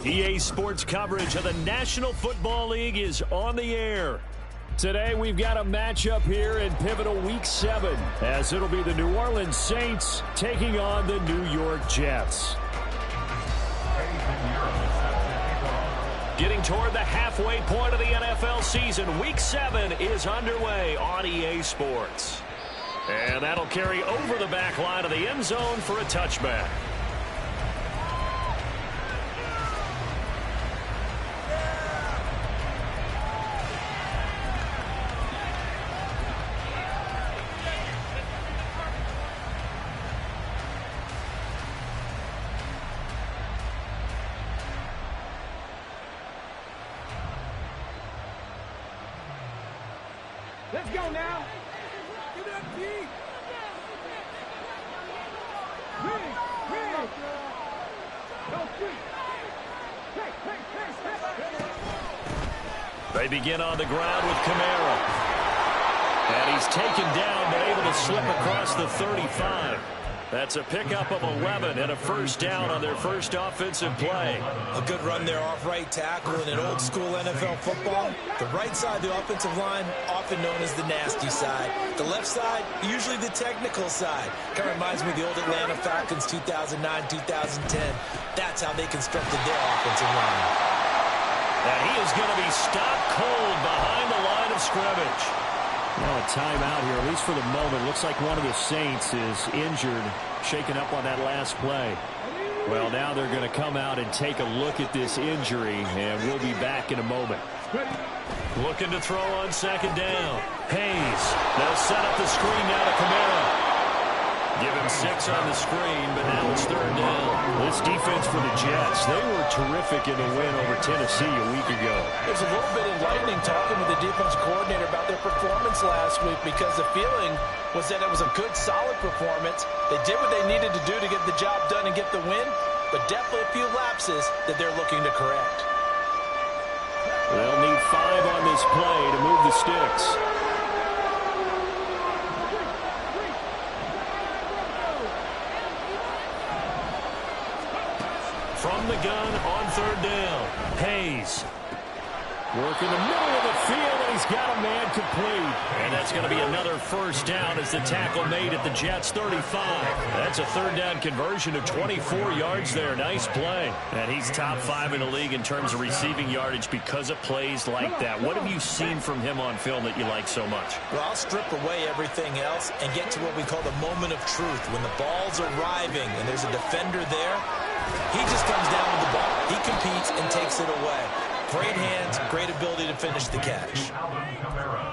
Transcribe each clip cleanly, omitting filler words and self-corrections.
EA Sports coverage of the National Football League is on the air. Today we've got a matchup here in pivotal Week 7 as it'll be the New Orleans Saints taking on the New York Jets. Getting toward the halfway point of the NFL season, Week 7 is underway on EA Sports. And that'll carry over the back line of the end zone for a touchback. Let's go now. Give it up, T. Ring. Don't shoot. They begin on the ground with Kamara. And he's taken down but able to slip across the 35. That's a pickup of 11 and a first down on their first offensive play. A good run there off right tackle in an old school NFL football. The right side of the offensive line, often known as the nasty side. The left side, usually the technical side. Kind of reminds me of the old Atlanta Falcons 2009-2010. That's how they constructed their offensive line. And he is going to be stopped cold behind the line of scrimmage. Well, a timeout here, at least for the moment. Looks like one of the Saints is injured, shaken up on that last play. Well, now they're going to come out and take a look at this injury, and we'll be back in a moment. Looking to throw on second down. Hayes. They'll set up the screen now to Kamara. Give him 6 on the screen, but now it's third down. This defense for the Jets, they were terrific in the win over Tennessee a week ago. It was a little bit enlightening talking with the defense coordinator about their performance last week because the feeling was that it was a good, solid performance. They did what they needed to do to get the job done and get the win, but definitely a few lapses that they're looking to correct. They'll need 5 on this play to move the sticks. From the gun on third down. Hayes. Work in the middle of the field, and he's got a man complete. And that's going to be another first down as the tackle made at the Jets' 35. That's a third down conversion of 24 yards there. Nice play. And he's top 5 in the league in terms of receiving yardage because of plays like that. What have you seen from him on film that you like so much? Well, I'll strip away everything else and get to what we call the moment of truth. When the ball's arriving and there's a defender there, he just comes down with the ball. He competes and takes it away. Great hands, great ability to finish the catch.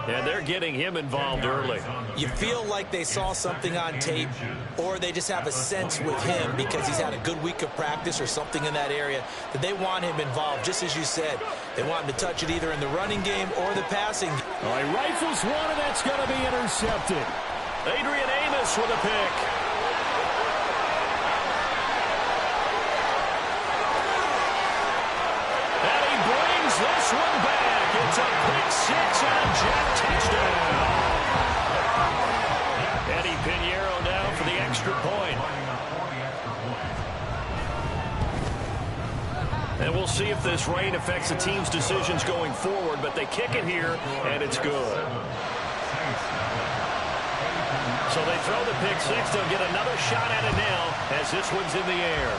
And they're getting him involved early. You feel like they saw something on tape, or they just have a sense with him because he's had a good week of practice or something in that area that they want him involved, just as you said. They want him to touch it either in the running game or the passing game. All right, rifles one, and that's going to be intercepted. Adrian Amos with a pick. This one back. It's a pick 6 on Jet touchdown. Eddie Pinheiro now for the extra point. And we'll see if this rain affects the team's decisions going forward, but they kick it here, and it's good. So they throw the pick 6. They'll get another shot at it now as this one's in the air.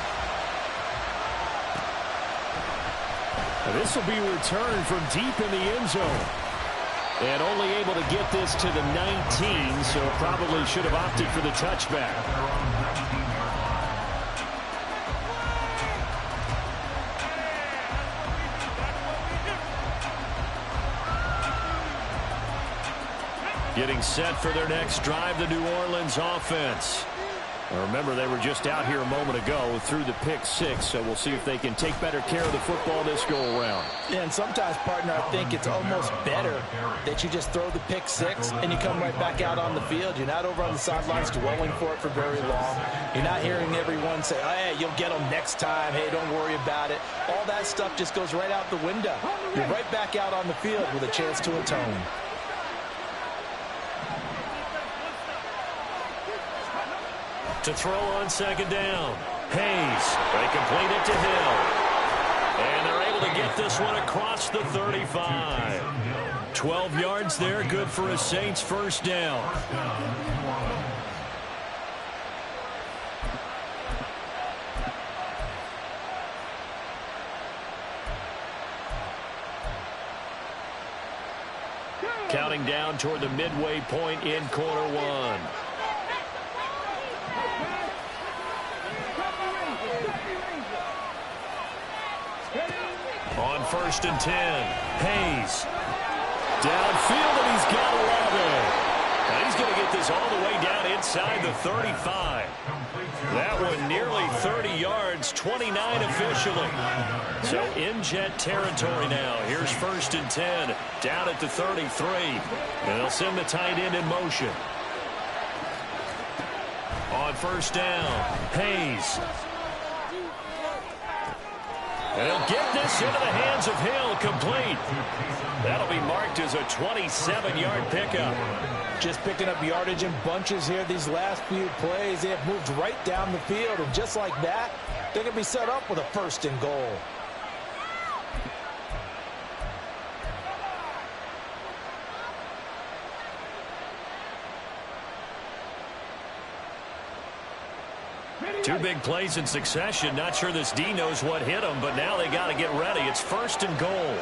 This will be returned from deep in the end zone. And only able to get this to the 19, so probably should have opted for the touchback. Getting set for their next drive, the New Orleans offense. Now remember, they were just out here a moment ago through the pick 6, so we'll see if they can take better care of the football this go-around. Yeah, and sometimes, partner, I think it's almost better that you just throw the pick 6 and you come right back out on the field. You're not over on the sidelines dwelling for it for very long. You're not hearing everyone say, oh, hey, you'll get them next time. Hey, don't worry about it. All that stuff just goes right out the window. You're right back out on the field with a chance to atone. To throw on second down. Hayes. They complete it to Hill. And they're able to get this one across the 35. 12 yards there. Good for a Saints first down. Counting down toward the midway point in quarter 1. On 1st and 10, Hayes. Downfield, and he's got 11. And he's going to get this all the way down inside the 35. That one nearly 30 yards, 29 officially. So in Jet territory now. Here's 1st and 10, down at the 33. And they'll send the tight end in motion. On 1st down, Hayes. And he'll get this into the hands of Hill, complete. That'll be marked as a 27-yard pickup. Just picking up yardage in bunches here these last few plays. They have moved right down the field, and just like that, they're going to be set up with a 1st and goal. Two big plays in succession. Not sure this D knows what hit him, but now they got to get ready. It's 1st and goal.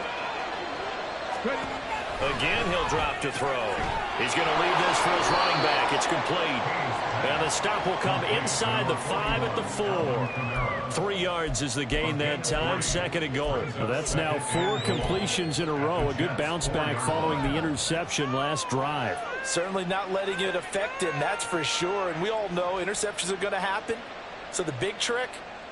Again, he'll drop to throw. He's going to leave this for his running back. It's complete. And the stop will come inside the 5 at the 4. 3 yards is the gain that time. 2nd and goal. Well, that's now 4 completions in a row. A good bounce back following the interception last drive. Certainly not letting it affect him, that's for sure. And we all know interceptions are going to happen. So the big trick,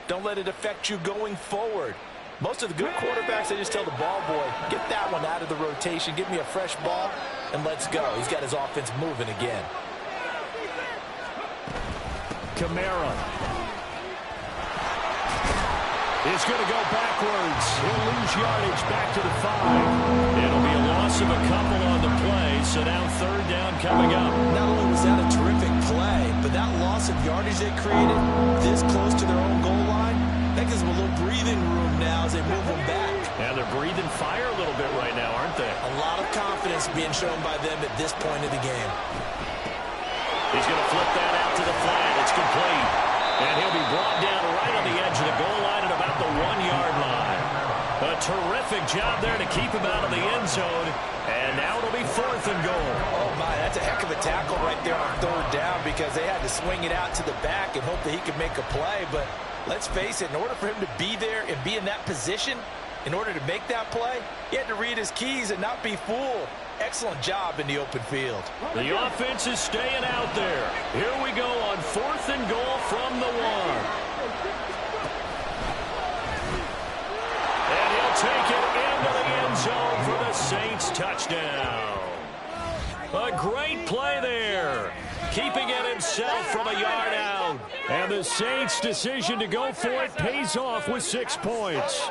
don't let it affect you going forward. Most of the good quarterbacks, they just tell the ball boy, get that one out of the rotation, give me a fresh ball, and let's go. He's got his offense moving again. Kamara is going to go backwards. He'll lose yardage back to the 5. It'll be a loss of a couple on the play, so now 3rd down coming up. Not only was that a terrific play, but that loss of yardage they created this close to their own goal line, that gives them a little breathing room now as they move them back. And they're breathing fire a little bit right now, aren't they? A lot of confidence being shown by them at this point of the game. He's going to flip that out to the flat. It's complete. And he'll be brought down right on the edge of the goal line at about the 1-yard line. A terrific job there to keep him out of the end zone. And now it'll be 4th and goal. Oh, my, that's a heck of a tackle right there on 3rd down because they had to swing it out to the back and hope that he could make a play. But let's face it, in order for him to be there and be in that position, in order to make that play, he had to read his keys and not be fooled. Excellent job in the open field. The offense is staying out there. Here we go on 4th and goal from the 1. And he'll take it into the end zone for the Saints touchdown. A great play there. Keeping it himself from a yard out. And the Saints' decision to go for it pays off with 6 points.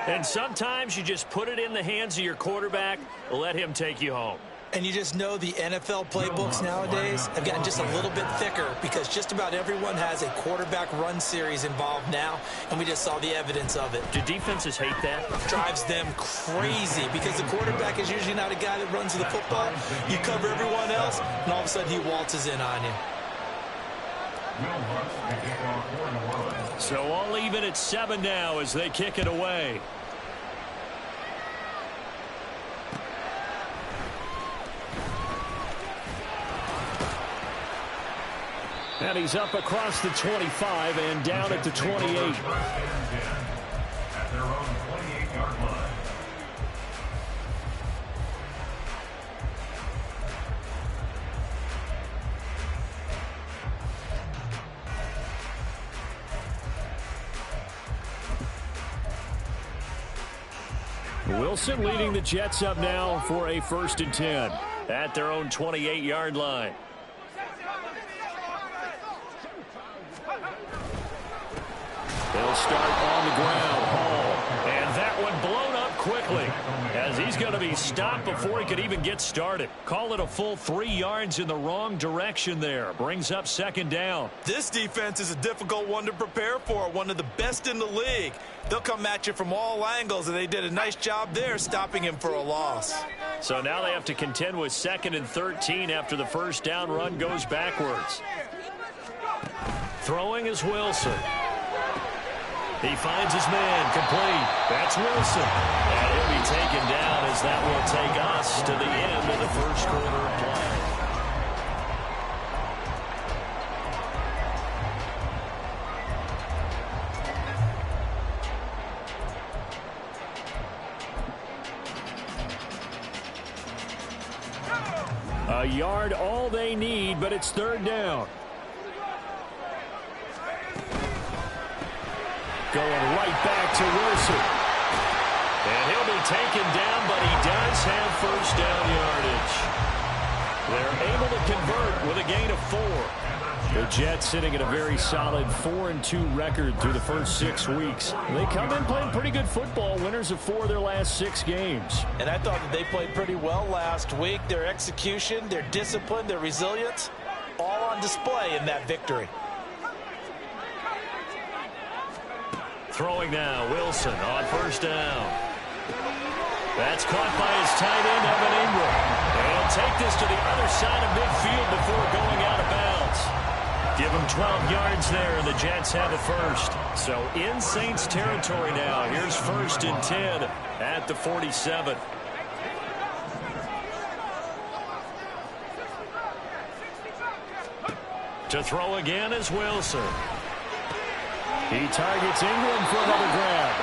And sometimes you just put it in the hands of your quarterback, let him take you home. And you just know the NFL playbooks nowadays have gotten just a little bit thicker because just about everyone has a quarterback run series involved now, and we just saw the evidence of it. Do defenses hate that? Drives them crazy because the quarterback is usually not a guy that runs the football. You cover everyone else, and all of a sudden he waltzes in on you. So all even at 7 now as they kick it away. And he's up across the 25 and down at the 28. At their own 28-yard line. Wilson leading the Jets up now for a 1st and 10. At their own 28-yard line. They'll start on the ground. Hall. And that one blown up quickly as he's going to be stopped before he could even get started. Call it a full 3 yards in the wrong direction there. Brings up 2nd down. This defense is a difficult one to prepare for, one of the best in the league. They'll come at you from all angles, and they did a nice job there stopping him for a loss. So now they have to contend with 2nd and 13 after the 1st down run goes backwards. Throwing is Wilson. He finds his man, complete. That's Wilson. And he'll be taken down as that will take us to the end of the 1st quarter of play. A yard all they need, but it's 3rd down. Going right back to Wilson. And he'll be taken down, but he does have 1st down yardage. They're able to convert with a gain of 4. The Jets sitting at a very solid 4-2 record through the first 6 weeks. They come in playing pretty good football, winners of 4 of their last 6 games. And I thought that they played pretty well last week. Their execution, their discipline, their resilience, all on display in that victory. Throwing now, Wilson on first down. That's caught by his tight end, Evan Ingram. And he'll take this to the other side of midfield before going out of bounds. Give him 12 yards there, and the Jets have it first. So in Saints territory now. Here's 1st and 10 at the 47. To throw again is Wilson. He targets Ingram for another grab.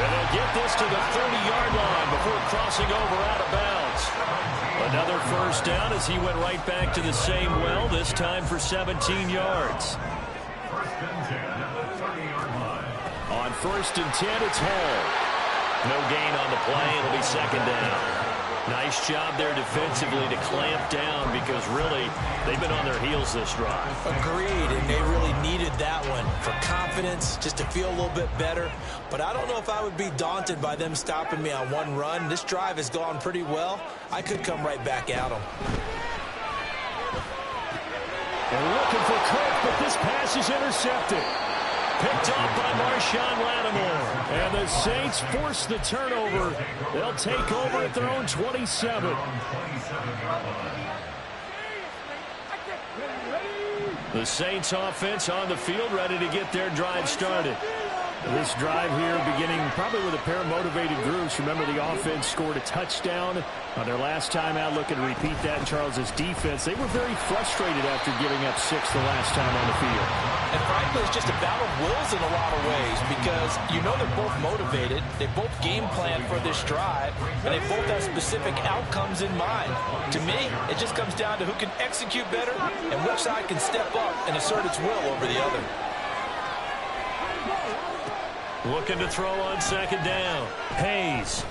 And they'll get this to the 30-yard line before crossing over out of bounds. Another first down as he went right back to the same well, this time for 17 yards. 1st and 10 at the 30-yard line. On 1st and 10, it's Hall. No gain on the play. It'll be 2nd down. Nice job there defensively to clamp down because really they've been on their heels this drive. Agreed, and they really needed that one for confidence, just to feel a little bit better. But I don't know if I would be daunted by them stopping me on one run. This drive has gone pretty well. I could come right back at them. They're looking for Cook, but this pass is intercepted. Picked off by Marshawn Lattimore. And the Saints force the turnover. They'll take over at their own 27. The Saints offense on the field, ready to get their drive started. This drive here beginning probably with a pair of motivated groups. Remember, the offense scored a touchdown on their last time out. Looking to repeat that in Charles's defense. They were very frustrated after giving up 6 the last time on the field. And frankly, it's just a battle of wills in a lot of ways because you know they're both motivated. They both game plan for this drive, and they both have specific outcomes in mind. To me, it just comes down to who can execute better and which side can step up and assert its will over the other. Looking to throw on 2nd down. Hayes.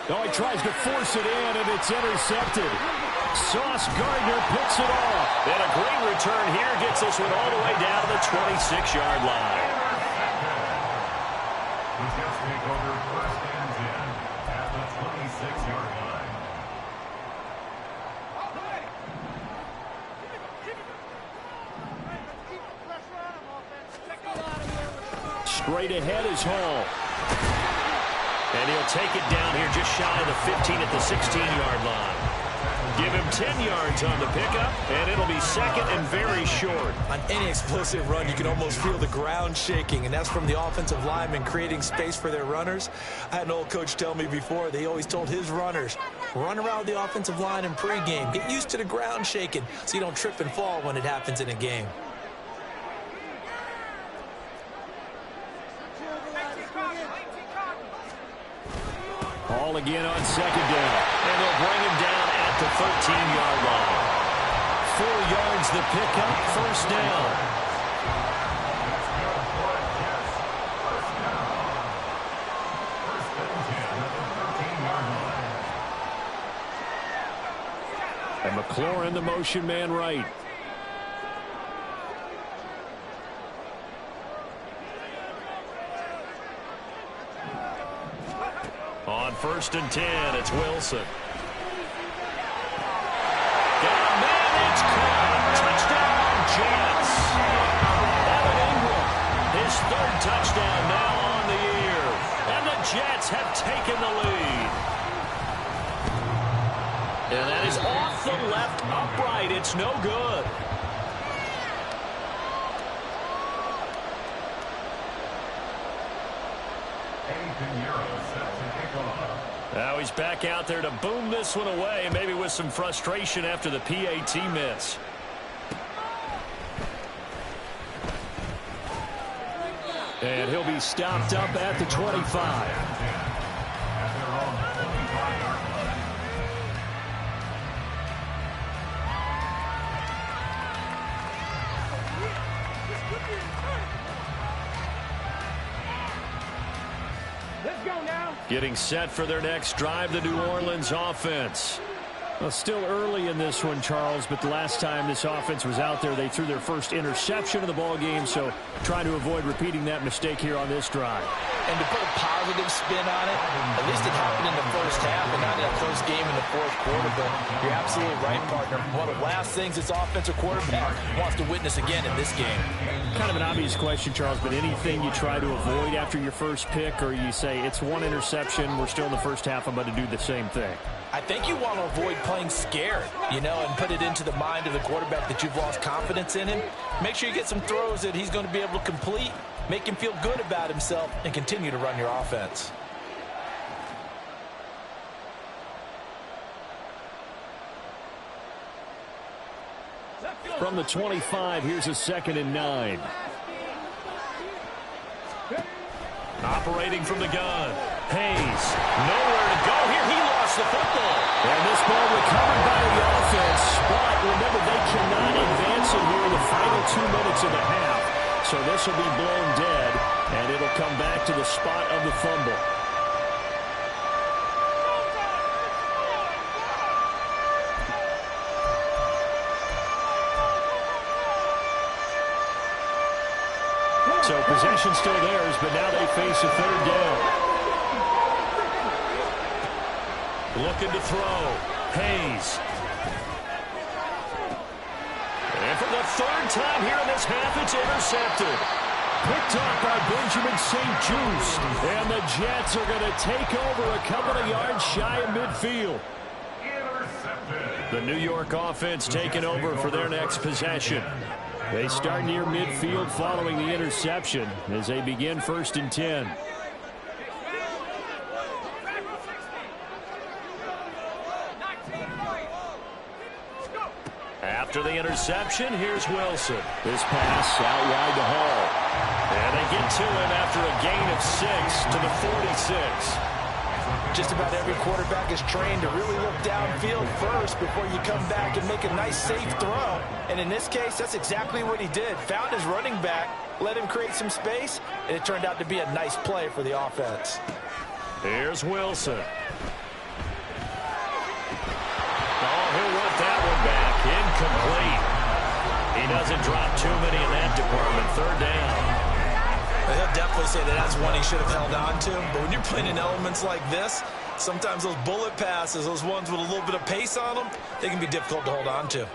Oh, he tries to force it in, and it's intercepted. Sauce Gardner picks it off. And a great return here gets this one all the way down to the 26-yard line. The Jets take over 1st and 10 at the 26-yard line. Straight ahead is Hall. And he'll take it down here just shy of the 15 at the 16-yard line. Give him 10 yards on the pickup, and it'll be 2nd and very short. On any explosive run, you can almost feel the ground shaking, and that's from the offensive linemen creating space for their runners. I had an old coach tell me before, they always told his runners, run around the offensive line in pregame. Get used to the ground shaking so you don't trip and fall when it happens in a game. Hall again on 2nd down. And they'll bring him down at the 13-yard line. 4 yards the pickup, 1st down. And McLaurin, the motion man right. On 1st and 10, it's Wilson. Got a man, it's caught. Touchdown, Jets. Evan Ingram, his 3rd touchdown now on the year. And the Jets have taken the lead. And that is off the left upright. It's no good. Now he's back out there to boom this one away, maybe with some frustration after the PAT miss. And he'll be stopped up at the 25. Let's go now. Getting set for their next drive, the New Orleans offense. Well, still early in this one, Charles, but the last time this offense was out there, they threw their first interception of the ball game, so trying to avoid repeating that mistake here on this drive. And to put a positive spin on it, at least it happened in the first half and not in a close game in the fourth quarter. But you're absolutely right, partner. One of the last things this offensive quarterback wants to witness again in this game. Kind of an obvious question, Charles, but anything you try to avoid after your first pick, or you say it's one interception, we're still in the first half, I'm going to do the same thing? I think you want to avoid playing scared, and put it into the mind of the quarterback that you've lost confidence in him. Make sure you get some throws that he's going to be able to complete, make him feel good about himself, and continue to run your offense. From the 25, here's a 2nd and 9. Operating from the gun. Hayes, nowhere to go here. He lost the football. And this ball recovered by the offense. But remember, they cannot advance it here in the final 2 minutes of the half. So this will be blown dead, and it'll come back to the spot of the fumble. So possession still theirs, but now they face a 3rd down. Looking to throw. Hayes. And for the 3rd time here in this half, it's intercepted. Picked off by Benjamin St-Juste. And the Jets are going to take over a couple of yards shy of midfield. The New York offense taking over for their next possession. They start near midfield following the interception as they begin 1st and 10. After the interception, here's Wilson. This pass out wide to Hall. And they get to him after a gain of 6 to the 46. Just about every quarterback is trained to really look downfield first before you come back and make a nice, safe throw. And in this case, that's exactly what he did. Found his running back, let him create some space, and it turned out to be a nice play for the offense. Here's Wilson. Oh, he'll want that one back. Incomplete. He doesn't drop too many in that department. 3rd down. He'll definitely say that that's one he should have held on to. But when you're playing in elements like this, sometimes those bullet passes, those ones with a little bit of pace on them, they can be difficult to hold on to.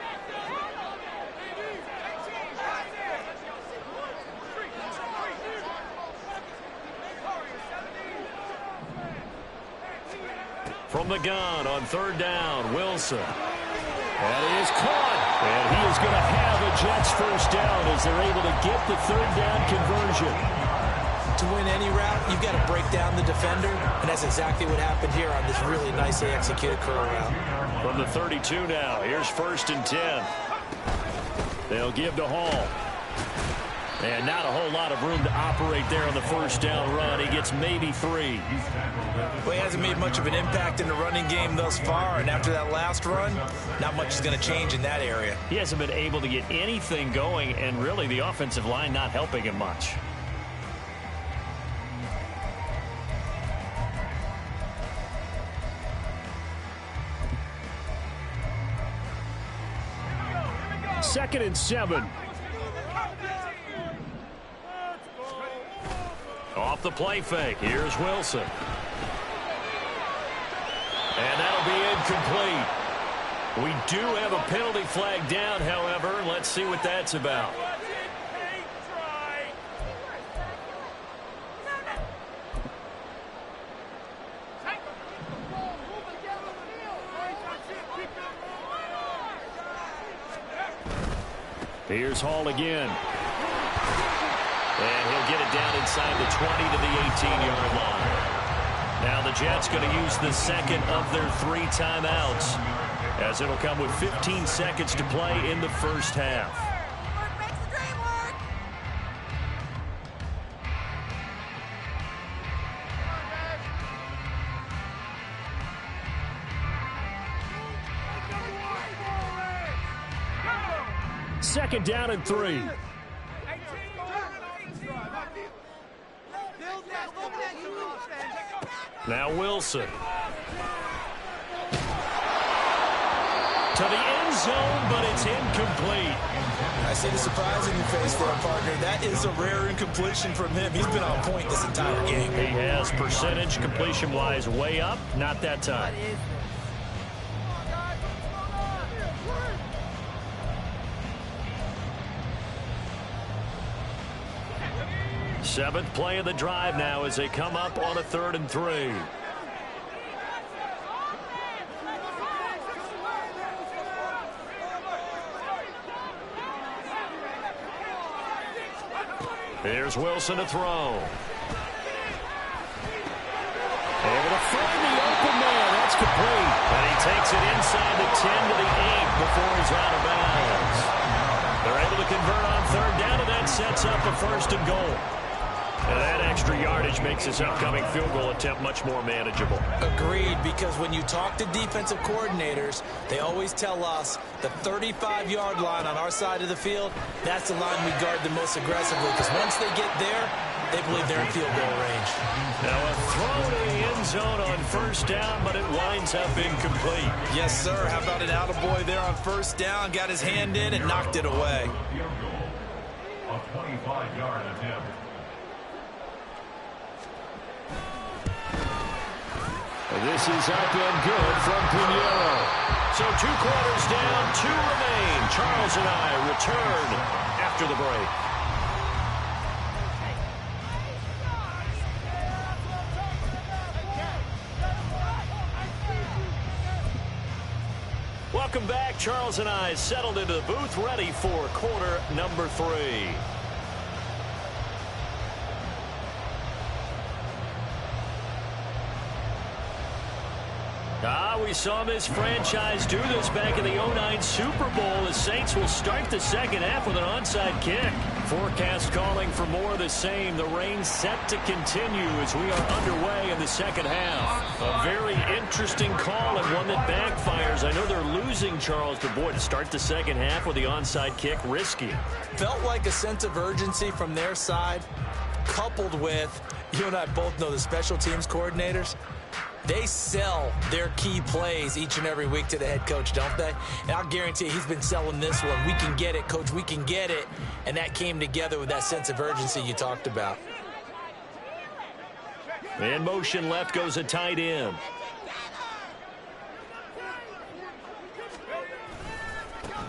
From the gun on 3rd down, Wilson. And he is caught. And he is going to have a Jets 1st down as they're able to get the 3rd down conversion. To win any route, you've got to break down the defender, and that's exactly what happened here on this really nicely executed curl route. From the 32 now, here's 1st and 10. They'll give to Hall. And not a whole lot of room to operate there on the 1st down run. He gets maybe 3. Well, he hasn't made much of an impact in the running game thus far, and after that last run, not much is going to change in that area. He hasn't been able to get anything going, and really the offensive line not helping him much. Second and 7. Off the play fake. Here's Wilson. And that'll be incomplete. We do have a penalty flag down, however. Let's see what that's about. Here's Hall again. And he'll get it down inside the 20 to the 18-yard line. Now the Jets going to use the 2nd of their 3 timeouts, as it'll come with 15 seconds to play in the 1st half. Second down and 3. Now Wilson. to the end zone, but it's incomplete. I see the surprise in your face there, partner. That is a rare incompletion from him. He's been on point this entire game. He has percentage completion-wise way up. Not that time. Seventh play of the drive now as they come up on a 3rd and 3. Here's Wilson to throw. Able to find the open man. That's complete. And he takes it inside the 10 to the 8 before he's out of bounds. They're able to convert on 3rd down, and that sets up a 1st and goal. And that extra yardage makes this upcoming field goal attempt much more manageable. Agreed, because when you talk to defensive coordinators, they always tell us the 35-yard line on our side of the field, that's the line we guard the most aggressively, because once they get there, they believe they're in field goal range. Now a throw to the end zone on 1st down, but it winds up incomplete. Yes, sir. How about an attaboy there on 1st down? Got his hand in and knocked it away. Field goal, a 25-yard attempt. This is up and good from Pinheiro. So 2 quarters down, 2 remain. Charles and I return after the break. Welcome back. Charles and I settled into the booth, ready for quarter number 3. We saw this franchise do this back in the 09 Super Bowl. The Saints will start the second half with an onside kick. Forecast calling for more of the same. The rain set to continue as we are underway in the second half. A very interesting call and one that backfires. I know they're losing, Charles, but boy, to start the second half with the onside kick, risky. Felt like a sense of urgency from their side, coupled with, you and I both know the special teams coordinators, they sell their key plays each and every week to the head coach, don't they? And I'll guarantee you he's been selling this one. We can get it, coach, we can get it. And that came together with that sense of urgency you talked about. In motion left goes a tight end.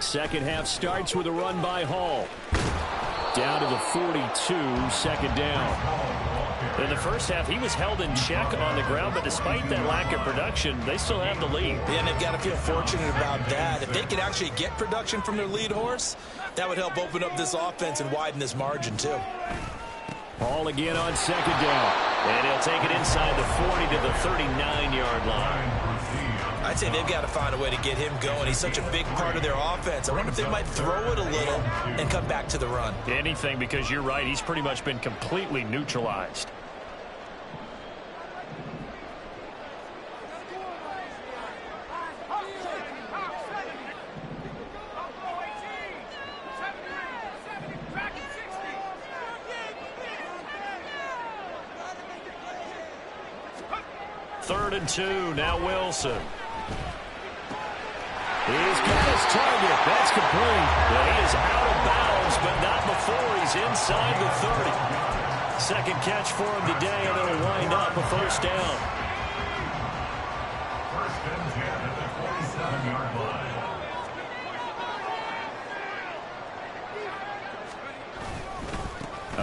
Second half starts with a run by Hall. Down to the 42, second down. In the first half, he was held in check on the ground, but despite that lack of production, they still have the lead. Yeah, and they've got to feel fortunate about that. If they could actually get production from their lead horse, that would help open up this offense and widen this margin, too. Hall again on second down. And he'll take it inside the 40 to the 39-yard line. I'd say they've got to find a way to get him going. He's such a big part of their offense. I wonder if they might throw it a little and come back to the run. Anything, because you're right. He's pretty much been completely neutralized. Third and 2, now Wilson. He's got his target. That's complete. Well, he is out of bounds, but not before he's inside the 30. Second catch for him today, and it'll wind up a 1st down. First and 10 at the 47-yard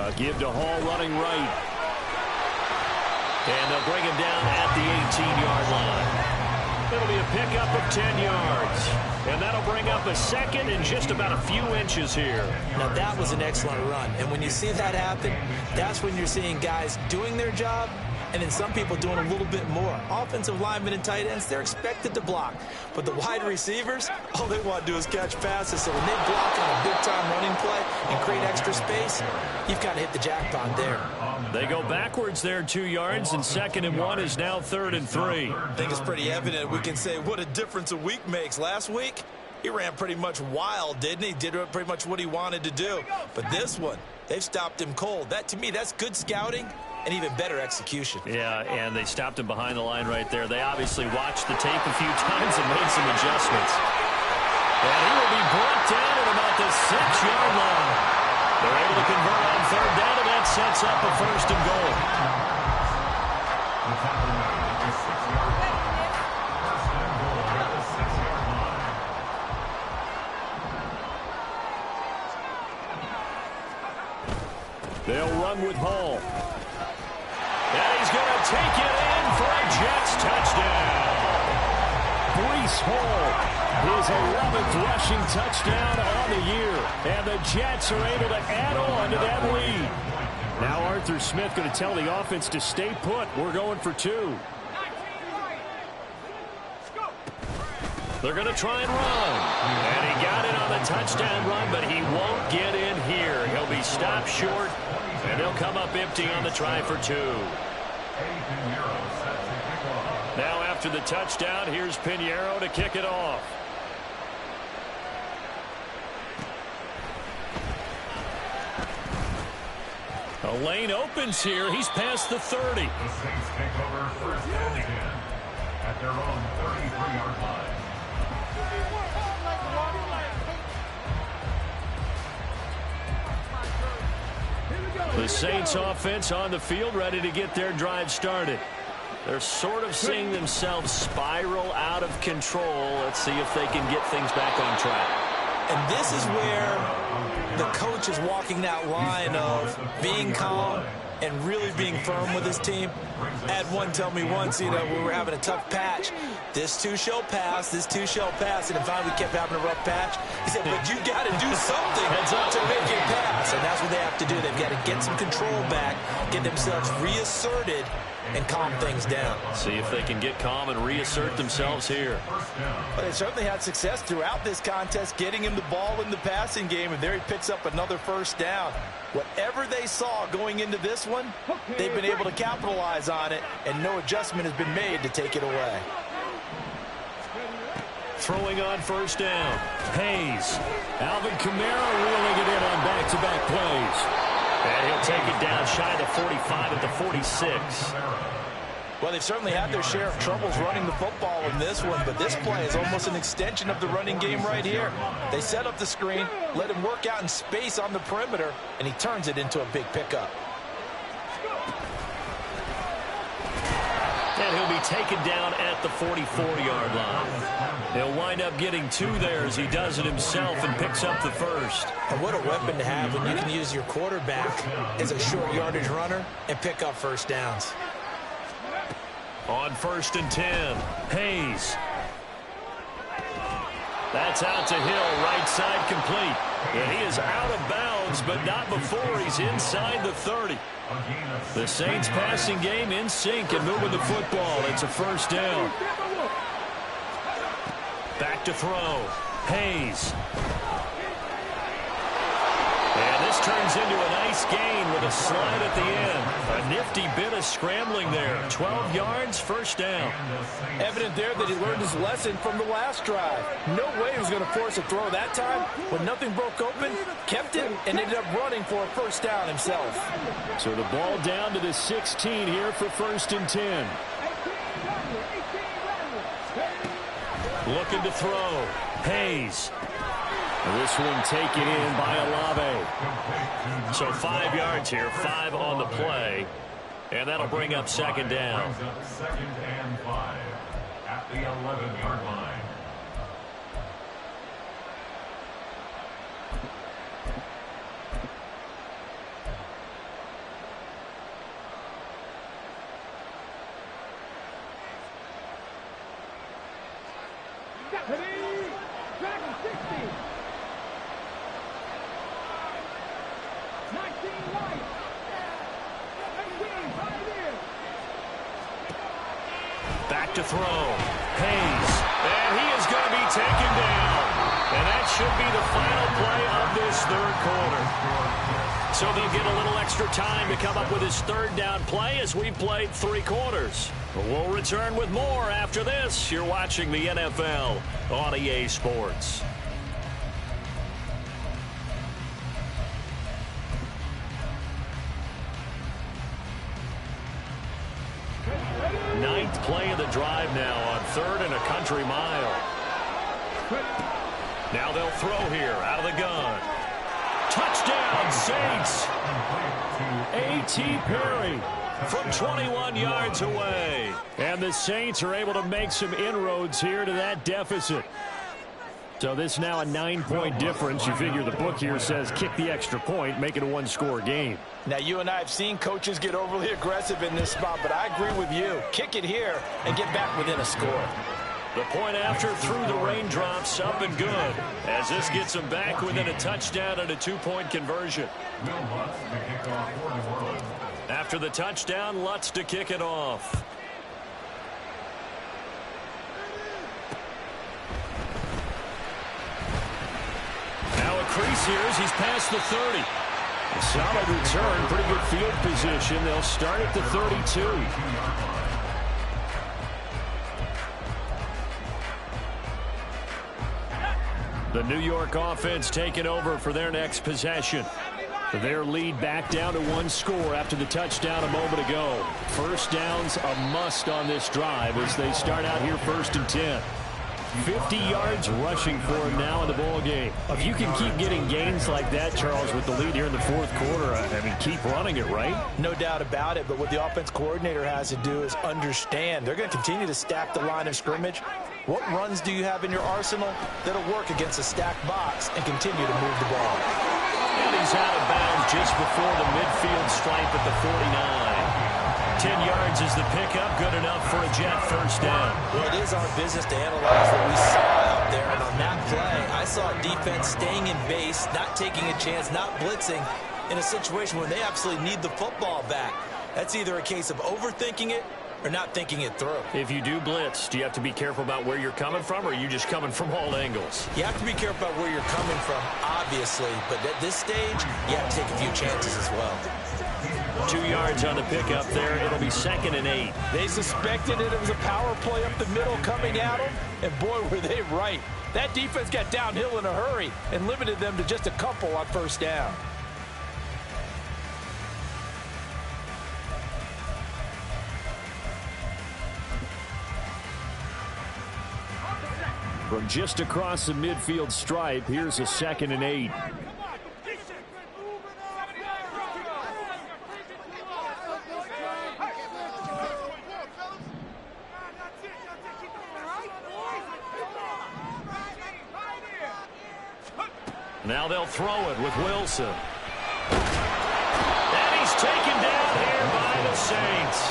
line. Give to Hall running right. And they'll bring him down at the 18-yard line. It'll be a pickup of 10 yards. And that'll bring up a second and just about a few inches here. Now, that was an excellent run. And when you see that happen, that's when you're seeing guys doing their job and then some people doing a little bit more. Offensive linemen and tight ends, they're expected to block. But the wide receivers, all they want to do is catch passes. So when they block on a big-time running play and create extra space, you've got to hit the jackpot there. They go backwards there 2 yards, and 2nd and 1 is now 3rd and 3. I think it's pretty evident. We can say what a difference a week makes. Last week, he ran pretty much wild, didn't he? Did pretty much what he wanted to do. But this one, they've stopped him cold. That, to me, that's good scouting and even better execution. Yeah, and they stopped him behind the line right there. They obviously watched the tape a few times and made some adjustments. And he will be brought down at about the 6-yard line. They're able to convert on third down, and that sets up a first and goal. The tackle made at the 6-yard line. First and goal at the 6-yard line. They'll run with Hall. And he's going to take it in for a Jets touchdown. Breece Hall, his 11th rushing touchdown on the year. And the Jets are able to add on to that lead. Now Arthur Smith going to tell the offense to stay put. We're going for 2. They're going to try and run. And he got it on the touchdown run, but he won't get in here. He'll be stopped short, and he'll come up empty on the try for 2. Now after the touchdown, here's Pinheiro to kick it off. A lane opens here. He's past the 30. The Saints take over first and 10 at their own 33-yard line. The Saints offense on the field, ready to get their drive started. They're sort of seeing themselves spiral out of control. Let's see if they can get things back on track. And this is where the coach is walking that line of being calm and really being firm with his team. I had one tell me once, we were having a tough patch. This too shall pass, this too shall pass. And finally we kept having a rough patch. He said, but you got to do something to make it pass. And that's what they have to do. They've got to get some control back, get themselves reasserted, and calm things down. See if they can get calm and reassert themselves here. But they certainly had success throughout this contest, getting him the ball in the passing game, and there he picks up another first down. Whatever they saw going into this one, they've been able to capitalize on it, and no adjustment has been made to take it away. Throwing on first down. Hayes. Alvin Kamara reeling it in on back-to-back plays. And he'll take it down shy of the 45 at the 46. Well, they've certainly had their share of troubles running the football in this one, but this play is almost an extension of the running game right here. They set up the screen, let him work out in space on the perimeter, and he turns it into a big pickup. And he'll be taken down at the 44-yard line. He'll wind up getting 2 there as he does it himself and picks up the first. And what a weapon to have when you can use your quarterback as a short yardage runner and pick up first downs. On first and 10, Hayes. That's out to Hill, right side complete. And he is out of bounds, but not before he's inside the 30. The Saints passing game in sync and moving the football. It's a first down. Back to throw. Hayes. And this turns into a nice gain with a slide at the end. A nifty bit of scrambling there. 12 yards, first down. Evident there that he learned his lesson from the last drive. No way he was going to force a throw that time. When nothing broke open, kept it, and ended up running for a first down himself. So the ball down to the 16 here for first and 10. Looking to throw. Hayes. This one taken in by Olave. So 5 yards here, 5 on the play. And that'll bring up second down. Brings up second and 5 at the 11-yard line. Back to throw. Hayes. And he is going to be taken down. And that should be the final play of this third quarter. So they'll get a little extra time to come up with his third down play as we played 3 quarters. We'll return with more after this. You're watching the NFL on EA Sports. Ninth play of the drive now on 3rd and a country mile. Now they'll throw here out of the gun. Touchdown, Saints. A.T. Perry from 21 yards away. And the Saints are able to make some inroads here to that deficit. So this now a 9-point difference. You figure the book here says kick the extra point, make it a one-score game. Now, you and I have seen coaches get overly aggressive in this spot, but I agree with you. Kick it here and get back within a score. The point after through the raindrops, up and good, as this gets them back within a touchdown and a 2-point conversion. After the touchdown, Lutz to kick it off. Now a crease here as he's past the 30. A solid return, pretty good field position. They'll start at the 32. The New York offense taking over for their next possession. Their lead back down to one score after the touchdown a moment ago. First down's a must on this drive as they start out here 1st and 10. 50 yards rushing for him now in the ball game. If you can keep getting gains like that, Charles, with the lead here in the 4th quarter, I mean, keep running it, right? No doubt about it, but what the offense coordinator has to do is understand. They're going to continue to stack the line of scrimmage. What runs do you have in your arsenal that'll work against a stacked box and continue to move the ball? And he's out of bounds just before the midfield stripe at the 49. 10 yards is the pickup, good enough for a Jet first down. Well, it is our business to analyze what we saw out there, and on that play, I saw defense staying in base, not taking a chance, not blitzing, in a situation where they absolutely need the football back. That's either a case of overthinking it or not thinking it through. If you do blitz, do you have to be careful about where you're coming from, or are you just coming from all angles? You have to be careful about where you're coming from, obviously, but at this stage, you have to take a few chances as well. 2 yards on the pickup there. It'll be 2nd and 8. They suspected it was a power play up the middle coming at them, and boy, were they right. That defense got downhill in a hurry and limited them to just a couple on first down. From just across the midfield stripe, here's a 2nd and 8. Now they'll throw it with Wilson. And he's taken down here by the Saints.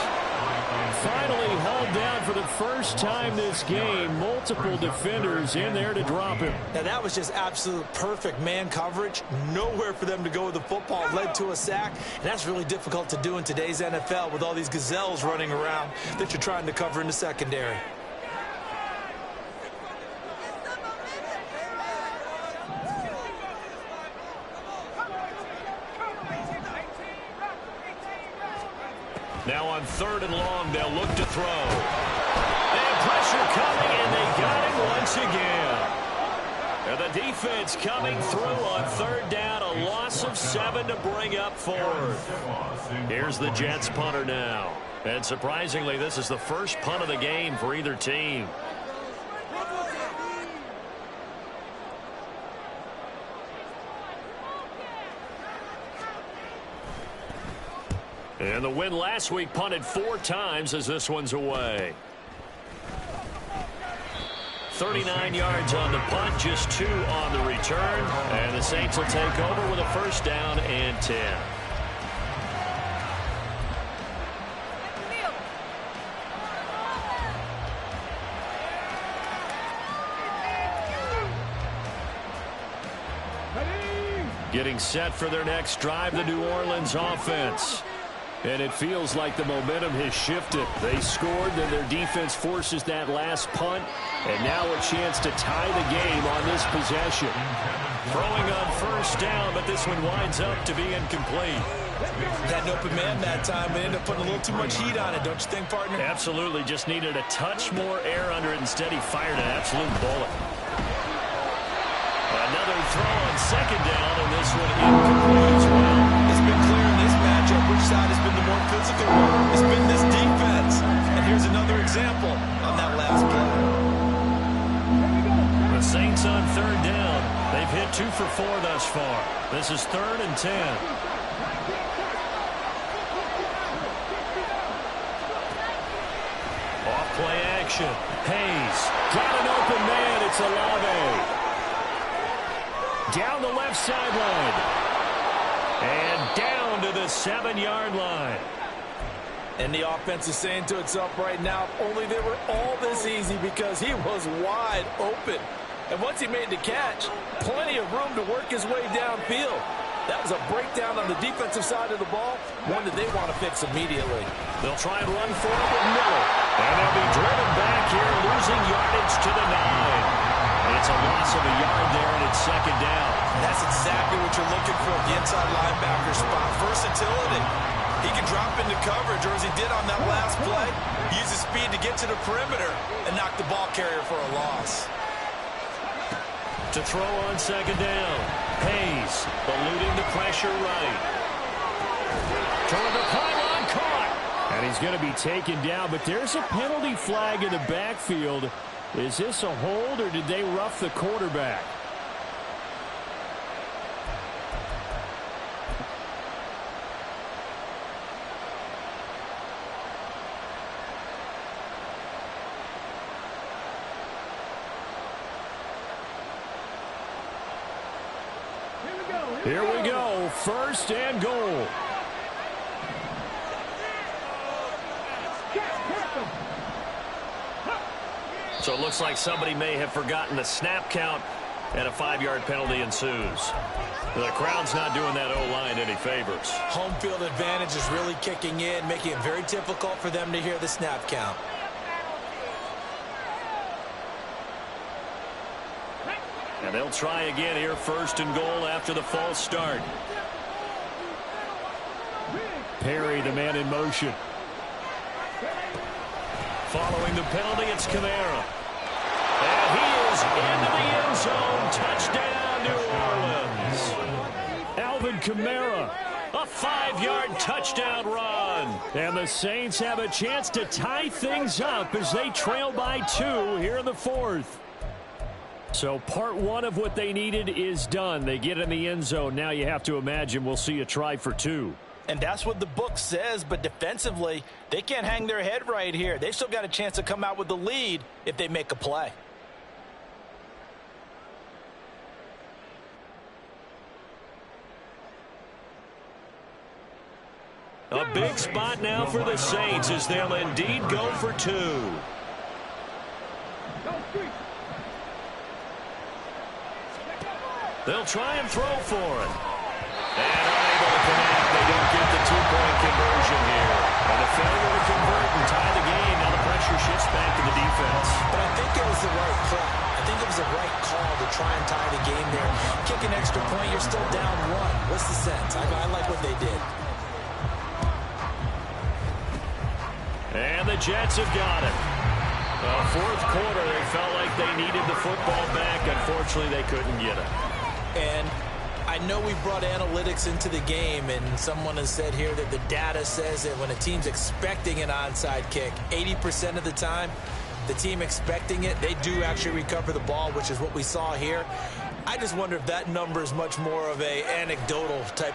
Finally hauled down for the first time this game. Multiple defenders in there to drop him. Now that was just absolute perfect man coverage. Nowhere for them to go with the football. Led to a sack. And that's really difficult to do in today's NFL with all these gazelles running around that you're trying to cover in the secondary. Now on 3rd and long, they'll look to throw. And pressure coming, and they got him once again. And the defense coming through on 3rd down, a loss of 7 to bring up 4th. Here's the Jets punter now. And surprisingly, this is the first punt of the game for either team. And the win last week punted 4 times as this one's away. 39 yards on the punt, just 2 on the return. And the Saints will take over with a first down and 10. Getting set for their next drive, the New Orleans offense. And it feels like the momentum has shifted. They scored, then their defense forces that last punt. And now a chance to tie the game on this possession. Throwing on first down, but this one winds up to be incomplete. Had an open man that time, but ended up putting a little too much heat on it, don't you think, partner? Absolutely. Just needed a touch more air under it. Instead, he fired an absolute bullet. Another throw on 2nd down, and this one incomplete as well. It's been clear in this matchup which side has been the more physical one. It's been this defense. And here's another example on that last play. The Saints on 3rd down. for 4 thus far. This is 3rd and 10. Off-play action. Hayes. Got an open man. It's Olave. Down the left sideline. And down to the 7-yard line. And the offense is saying to itself right now, only they were all this easy because he was wide open. And once he made the catch, plenty of room to work his way downfield. That was a breakdown on the defensive side of the ball, one that they want to fix immediately. They'll try and run for it with Miller. And they'll be driven back here, losing yardage to the 9. It's a loss of a yard there, and it's 2nd down. That's exactly what you're looking for, the inside linebacker spot. Versatility. He can drop into coverage, or as he did on that last play, use his speed to get to the perimeter and knock the ball carrier for a loss. To throw on 2nd down. Hayes eluding the pressure right. Toward the pylon, caught. And he's going to be taken down, but there's a penalty flag in the backfield. Is this a hold, or did they rough the quarterback? Here we go, 1st and goal. So it looks like somebody may have forgotten the snap count, and a 5-yard penalty ensues. The crowd's not doing that O-line any favors. Home field advantage is really kicking in, making it very difficult for them to hear the snap count. And they'll try again here, 1st and goal after the false start. Perry, the man in motion. Following the penalty, it's Kamara. And he is into the end zone. Touchdown, New Orleans. Alvin Kamara, a 5-yard touchdown run. And the Saints have a chance to tie things up as they trail by 2 here in the 4th. So part 1 of what they needed is done. They get in the end zone. Now you have to imagine we'll see a try for 2. And that's what the book says, but defensively, they can't hang their head right here. They've still got a chance to come out with the lead if they make a play. A big spot now for the Saints as they'll indeed go for 2. They'll try and throw for it. And unable to connect. They don't get the 2-point conversion here. And a failure to convert and tie the game. Now the pressure shifts back to the defense. But I think it was the right play. I think it was the right call to try and tie the game there. Kick an extra point, you're still down 1. What's the sense? I like what they did. And the Jets have got it. The 4th quarter, they felt like they needed the football back. Unfortunately, they couldn't get it. And I know we brought analytics into the game, and someone has said here that the data says that when a team's expecting an onside kick, 80% of the time, the team expecting it, they do actually recover the ball, which is what we saw here. I just wonder if that number is much more of a anecdotal type.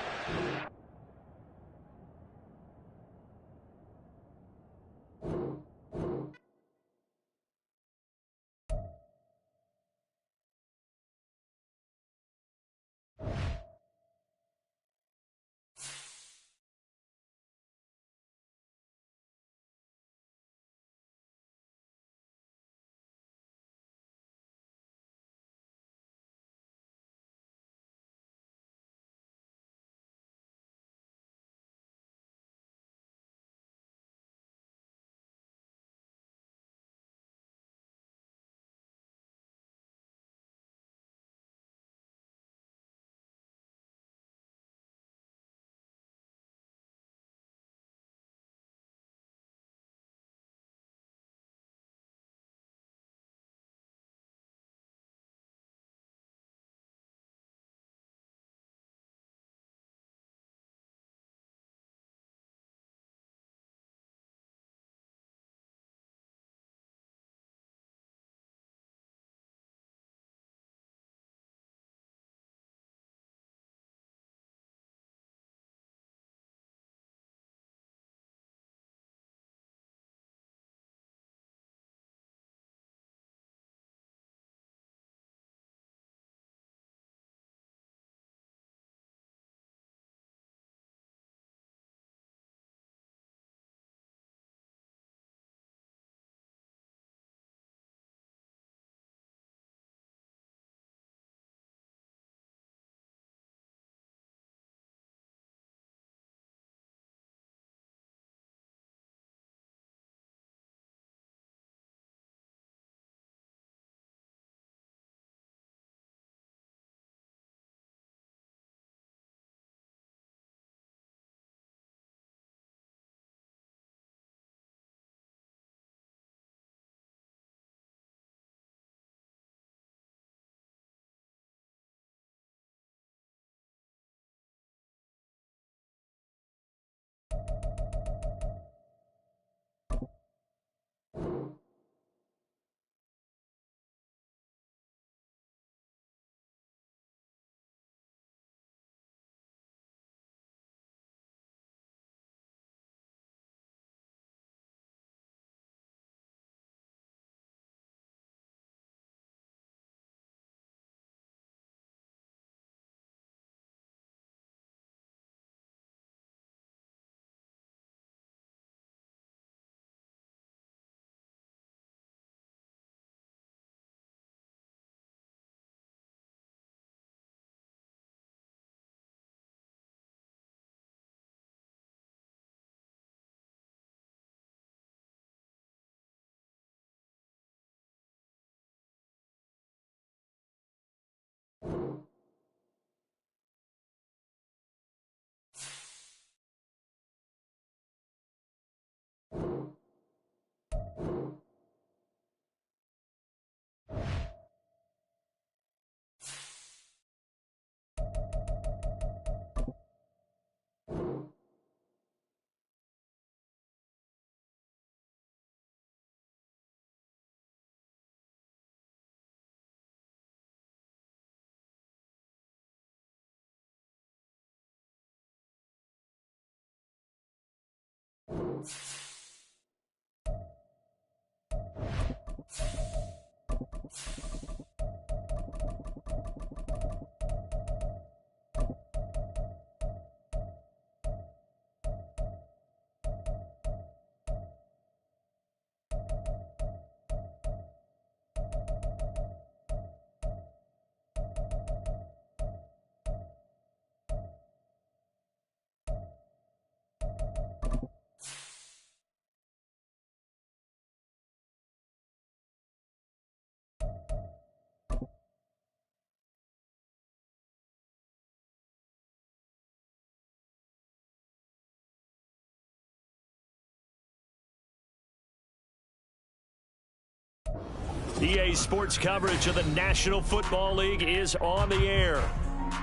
EA Sports coverage of the National Football League is on the air.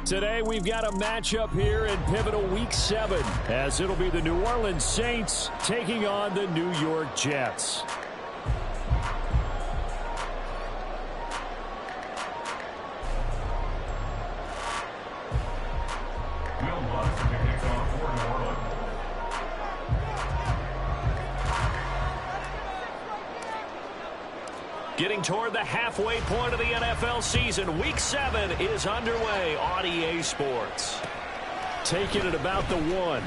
Today we've got a matchup here in pivotal Week 7 as it'll be the New Orleans Saints taking on the New York Jets. Will Lutz to kick off for New Orleans. Getting toward the halfway point of the NFL season, Week 7 is underway on EA Sports. Taking it about the 1.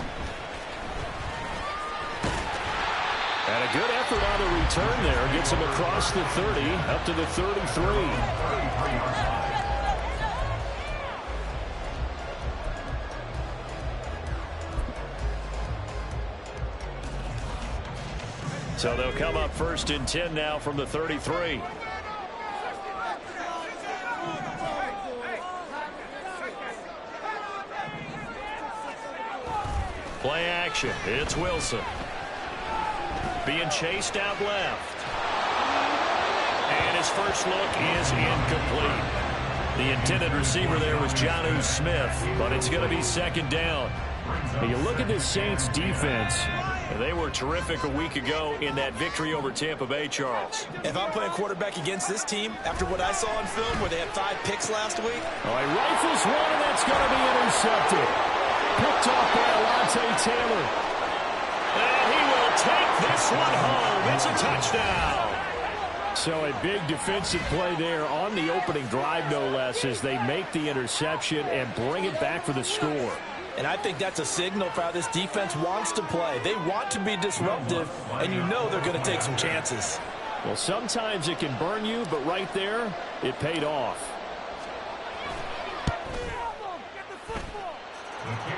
And a good effort on the return there. Gets him across the 30, up to the 33. So they'll come up 1st and 10 now from the 33. Play action. It's Wilson. Being chased out left. And his first look is incomplete. The intended receiver there was Jonnu Smith, but it's going to be 2nd down. Now you look at this Saints defense. They were terrific a week ago in that victory over Tampa Bay, Charles. If I'm playing quarterback against this team, after what I saw on film where they had 5 picks last week. Oh, he rifles one, and that's going to be intercepted. Picked off by Alontae Taylor. And he will take this one home. It's a touchdown. So a big defensive play there on the opening drive, no less, as they make the interception and bring it back for the score. And I think that's a signal for how this defense wants to play. They want to be disruptive, and you know they're going to take some chances. Well, sometimes it can burn you, but right there, it paid off.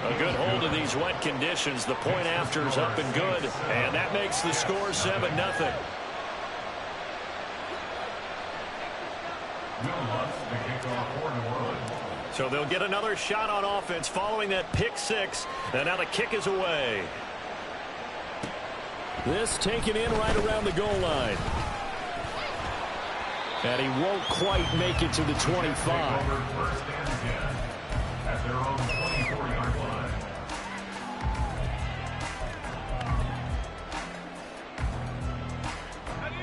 A good hold of these wet conditions. The point after is up and good, and that makes the score 7-0. So they'll get another shot on offense following that pick 6, and now the kick is away. This taken in right around the goal line. And he won't quite make it to the 25. First and 10 at their own 24-yard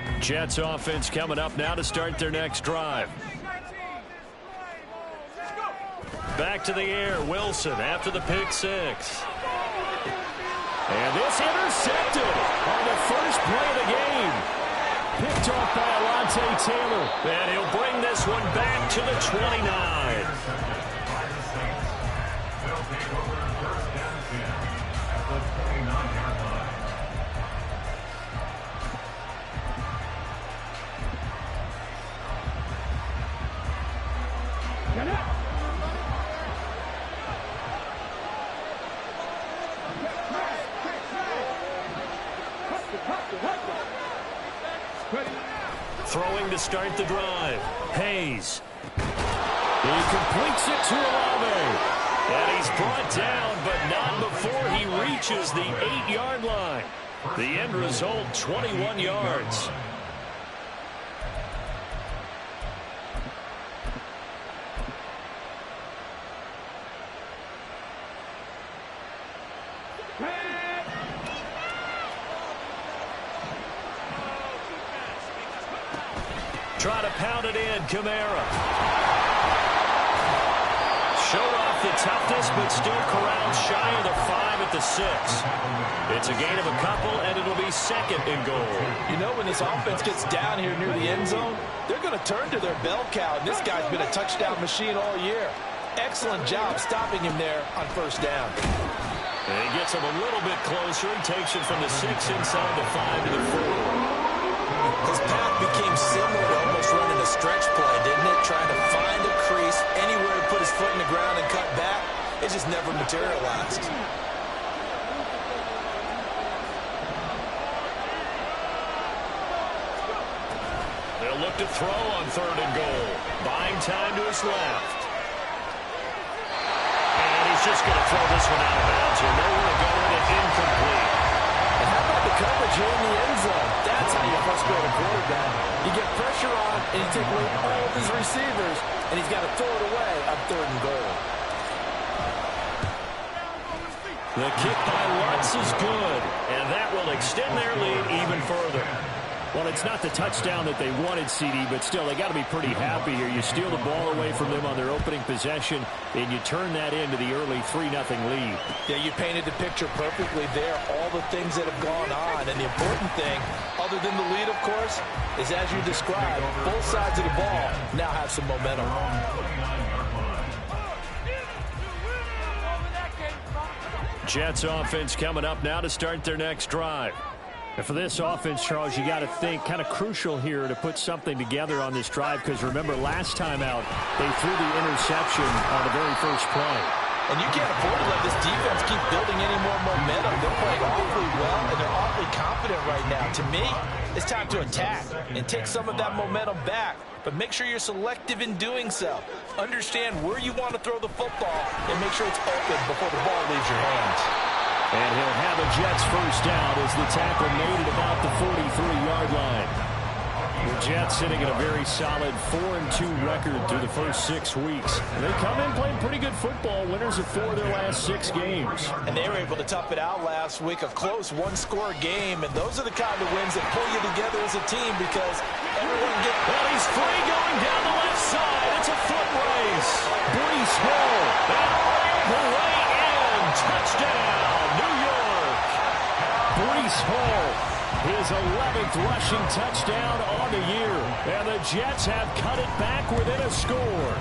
line. Jets offense coming up now to start their next drive. Back to the air, Wilson after the pick 6. And this intercepted on the first play of the game. Picked off by Alontae Taylor. And he'll bring this one back to the 29. They'll take over first and 10 at the 29-yard line. Throwing to start the drive. Hayes. He completes it to Olave. And he's brought down, but not before he reaches the 8-yard line. The end result, 21 yards. Try to pound it in, Kamara. Showed off the toughness, but still corralled shy of the 5 at the 6. It's a gain of a couple, and it'll be second and goal. You know, when this offense gets down here near the end zone, they're going to turn to their bell cow, and this guy's been a touchdown machine all year. Excellent job stopping him there on first down. And he gets him a little bit closer. He takes it from the 6 inside the 5 to the 4. His path became similar to almost running a stretch play, didn't it? Trying to find a crease anywhere to put his foot in the ground and cut back. It just never materialized. They'll look to throw on 3rd and goal. Buying time to his left. And he's just going to throw this one out of bounds here. Nowhere to go with it, incomplete. And how about the coverage here in the end zone? That's how you frustrate a quarterback. You get pressure on, and you take away all of his receivers, and he's got to throw it away on 3rd and goal. The kick by Lutz is good, and that will extend their lead even further. Well, it's not the touchdown that they wanted, CD, but still, they got to be pretty happy here. You steal the ball away from them on their opening possession, and you turn that into the early 3-0 lead. Yeah, you painted the picture perfectly there, all the things that have gone on. And the important thing, other than the lead, of course, is as you described, both sides of the ball now have some momentum. Jets offense coming up now to start their next drive. And for this offense, Charles, you got to think kind of crucial here to put something together on this drive, because remember, last time out, they threw the interception on the very first play. And you can't afford to let this defense keep building any more momentum. They're playing awfully well, and they're awfully confident right now. To me, it's time to attack and take some of that momentum back. But make sure you're selective in doing so. Understand where you want to throw the football and make sure it's open before the ball leaves your hands. And he'll have a Jets first down as the tackle made at about the 43-yard line. The Jets sitting at a very solid 4-2 record through the first 6 weeks. They come in playing pretty good football, winners of 4 of their last 6 games. And they were able to tough it out last week, a close one-score game. And those are the kind of wins that pull you together as a team, because everyone gets... Well, he's free going down the left side. It's a foot race. Breece Hall. And all the way in. Touchdown, New York. Breece Hall, his 11th rushing touchdown on the year. And the Jets have cut it back within a score.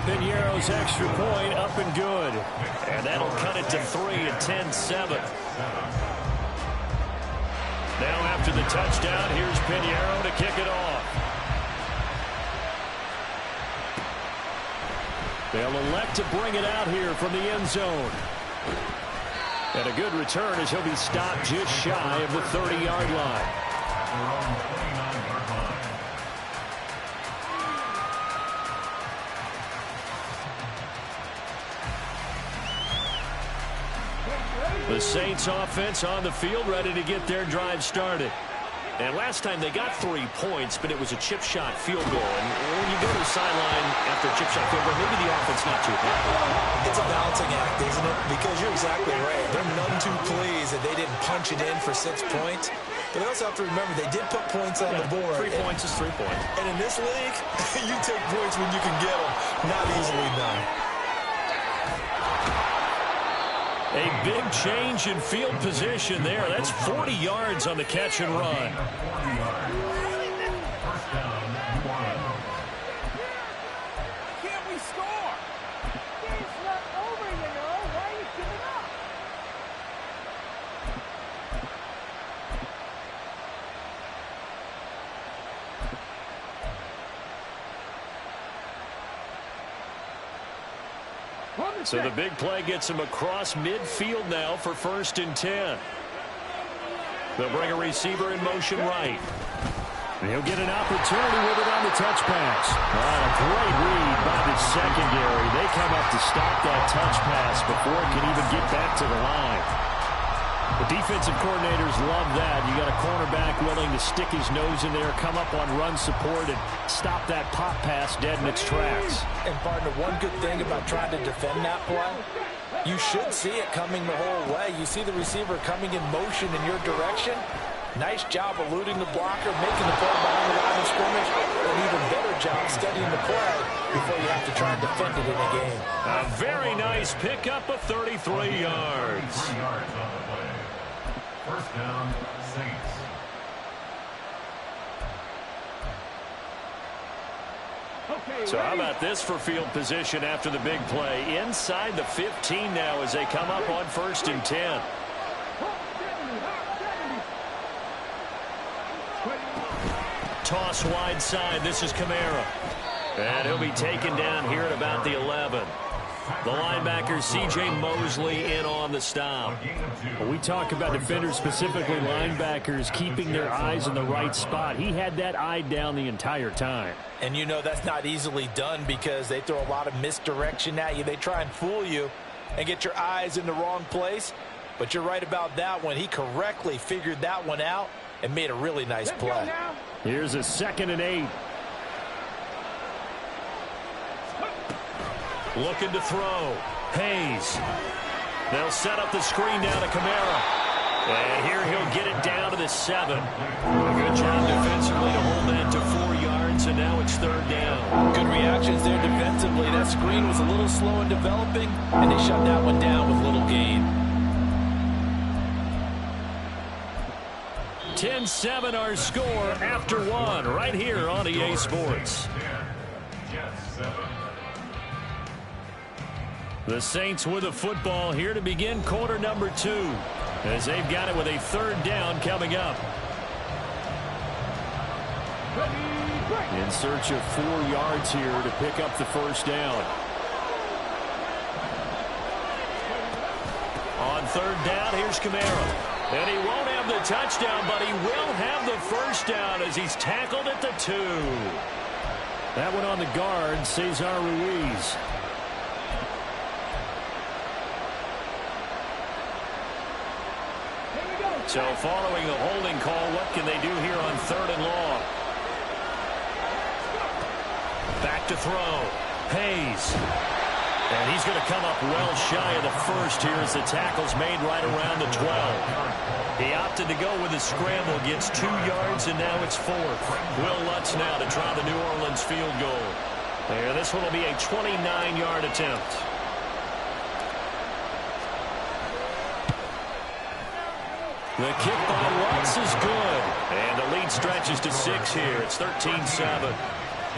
Piñeiro's extra point up and good. And that'll cut it to 3 at 10-7. Now after the touchdown, here's Piñeiro to kick it off. They'll elect to bring it out here from the end zone. And a good return as he'll be stopped just shy of the 30-yard line. The Saints offense on the field, ready to get their drive started. And last time they got 3 points, but it was a chip shot field goal. And when you go to the sideline after a chip shot field goal, maybe the offense not too happy. It's a balancing act, isn't it? Because you're exactly right. They're none too pleased that they didn't punch it in for 6 points. But they also have to remember they did put points on the board. 3 points is 3 points. And in this league, you take points when you can get them. Not easily done. A big change in field position there. That's 40 yards on the catch and run. Can't we score? Game's not over, you know. Why are you giving up? So the big play gets him across midfield now for 1st and 10. They'll bring a receiver in motion right. He'll get an opportunity with it on the touch pass. A great read by the secondary. They come up to stop that touch pass before it can even get back to the line. The defensive coordinators love that. You got a cornerback willing to stick his nose in there, come up on run support, and stop that pop pass dead in its tracks. And, partner, one good thing about trying to defend that play, you should see it coming the whole way. You see the receiver coming in motion in your direction. Nice job eluding the blocker, making the play behind the line of scrimmage, an even better job studying the play before you have to try and defend it in a game. A very nice pickup of 33 yards. 3 yards on the play. First down, Saints. So how about this for field position after the big play? Inside the 15 now as they come up on 1st and 10. Toss wide side. This is Kamara. And he'll be taken down here at about the 11. The linebacker, C.J. Mosley, in on the stop. Well, we talk about defenders, specifically linebackers, keeping their eyes in the right spot. He had that eye down the entire time. And you know that's not easily done because they throw a lot of misdirection at you. They try and fool you and get your eyes in the wrong place. But you're right about that one. He correctly figured that one out and made a really nice play. Here's a 2nd and 8. Looking to throw. Hayes. They'll set up the screen down to Kamara. And here he'll get it down to the 7. A good job defensively to hold that to 4 yards, and now it's 3rd down. Good reactions there defensively. That screen was a little slow in developing, and they shut that one down with little gain. 10-7 our score after 1 right here on EA Sports. Jets 7. The Saints with a football here to begin quarter number 2 as they've got it with a 3rd down coming up. In search of 4 yards here to pick up the 1st down. On 3rd down, here's Kamara. And he won't have the touchdown, but he will have the 1st down as he's tackled at the 2. That one on the guard, Cesar Ruiz. So following the holding call, what can they do here on 3rd and long? Back to throw. Hayes. And he's going to come up well shy of the 1st here as the tackle's made right around the 12. He opted to go with the scramble, gets 2 yards, and now it's 4th. Will Lutz now to try the New Orleans field goal. There, this one will be a 29-yard attempt. The kick by Lutz is good. And the lead stretches to 6 here. It's 13-7.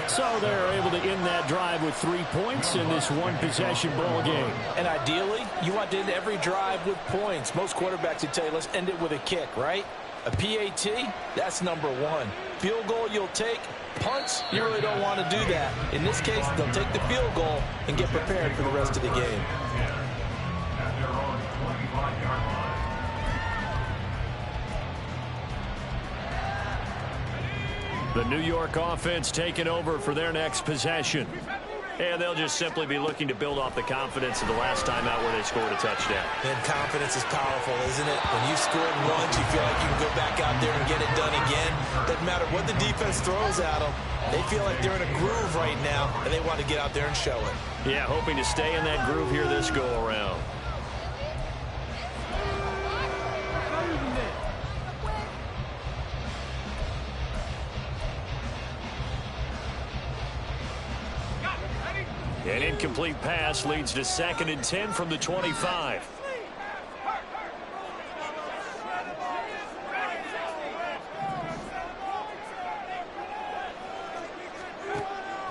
So they're able to end that drive with 3 points in this one-possession ball game. And ideally, you want to end every drive with points. Most quarterbacks would tell you, let's end it with a kick, right? A PAT, that's number 1. Field goal you'll take. Punts, you really don't want to do that. In this case, they'll take the field goal and get prepared for the rest of the game. At their own 25-yard line. The New York offense taking over for their next possession. And they'll just simply be looking to build off the confidence of the last time out where they scored a touchdown. And confidence is powerful, isn't it? When you scored once, you feel like you can go back out there and get it done again. Doesn't matter what the defense throws at them. They feel like they're in a groove right now, and they want to get out there and show it. Yeah, hoping to stay in that groove here this go-around. An incomplete pass leads to 2nd and 10 from the 25.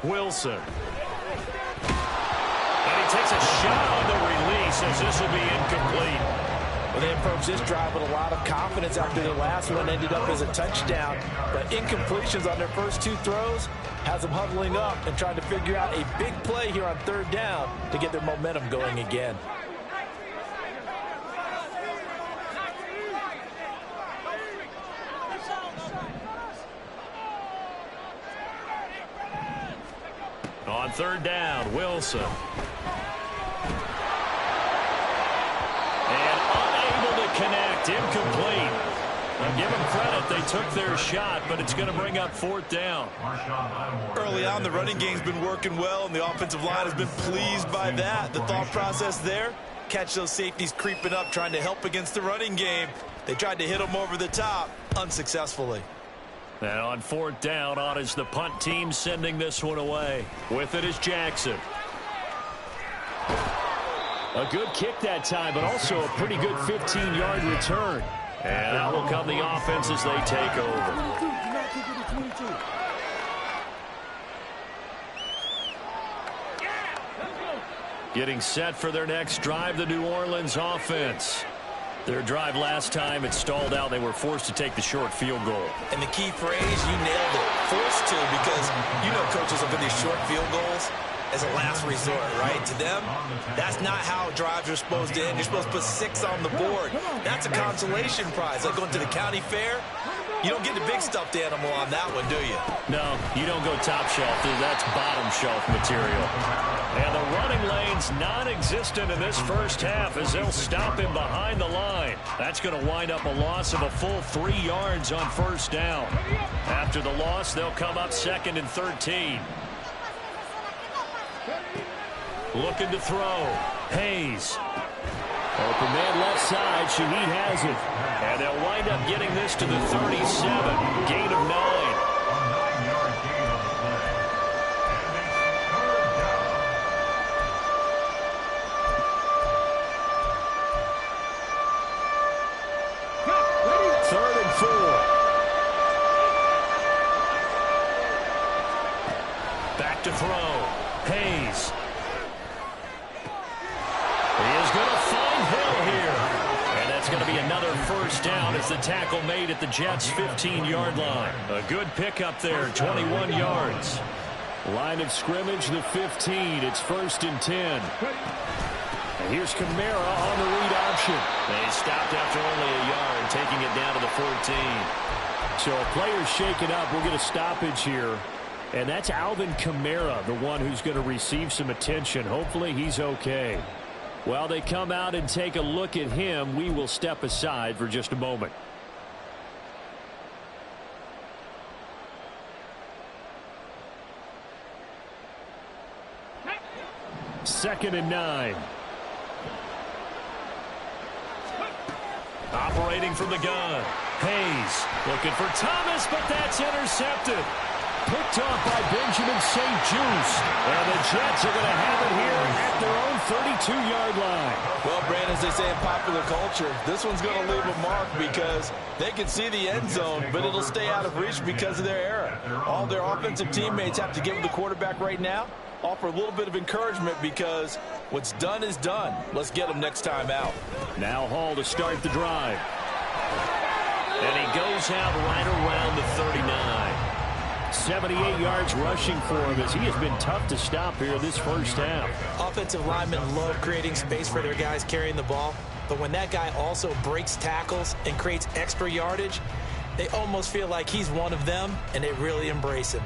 Wilson. And he takes a shot on the release as this will be incomplete. Well, they approached this drive with a lot of confidence after their last one ended up as a touchdown. But incompletions on their first 2 throws has them huddling up and trying to figure out a big play here on 3rd down to get their momentum going again. On 3rd down, Wilson. And unable to connect, incomplete. I'll give them credit. They took their shot, but it's going to bring up 4th down. Early on, the running game's been working well, and the offensive line has been pleased by that. The thought process there, catch those safeties creeping up, trying to help against the running game. They tried to hit them over the top, unsuccessfully. And on fourth down, on is the punt team sending this one away. With it is Jackson. A good kick that time, but also a pretty good 15-yard return. And out will come the offense as they take over. Getting set for their next drive, the New Orleans offense. Their drive last time, it stalled out. They were forced to take the short field goal. And the key phrase, you nailed it, forced to, because you know coaches look at these short field goals as a last resort, right? To them, that's not how drives are supposed to end. You're supposed to put 6 on the board. That's a consolation prize. Like going to the county fair, you don't get the big stuffed animal on that one, do you? No, you don't go top shelf. That's bottom shelf material. And the running lane's non-existent in this first half as they'll stop him behind the line. That's going to wind up a loss of a full 3 yards on first down. After the loss, they'll come up 2nd and 13. Looking to throw. Hayes. Open man left side. Shaheed has it. And they'll wind up getting this to the 37. Gain of 9. Third and 4. Back to throw. Hayes. He is going to find Hill here. And that's going to be another first down as the tackle made at the Jets' 15-yard line. A good pickup there, 21 yards. Line of scrimmage, the 15. It's 1st and 10. And here's Kamara on the read option. They stopped after only a yard, taking it down to the 14. So a player's shaken up. We'll get a stoppage here. And that's Alvin Kamara, the one who's going to receive some attention. Hopefully he's okay. While they come out and take a look at him, we will step aside for just a moment. Second and 9. Operating from the gun. Hayes looking for Thomas, but that's intercepted. Picked off by Benjamin St-Juste. And the Jets are going to have it here at their own 32-yard line. Well, Brandon, as they say in popular culture, this one's going to leave a mark because they can see the end zone, but it'll stay out of reach because of their error. All their offensive teammates have to give the quarterback right now, offer a little bit of encouragement because what's done is done. Let's get them next time out. Now Hall to start the drive. And he goes out right around the 39. 78 yards rushing for him as he has been tough to stop here this first half. Offensive linemen love creating space for their guys carrying the ball, but when that guy also breaks tackles and creates extra yardage, they almost feel like he's one of them, and they really embrace him.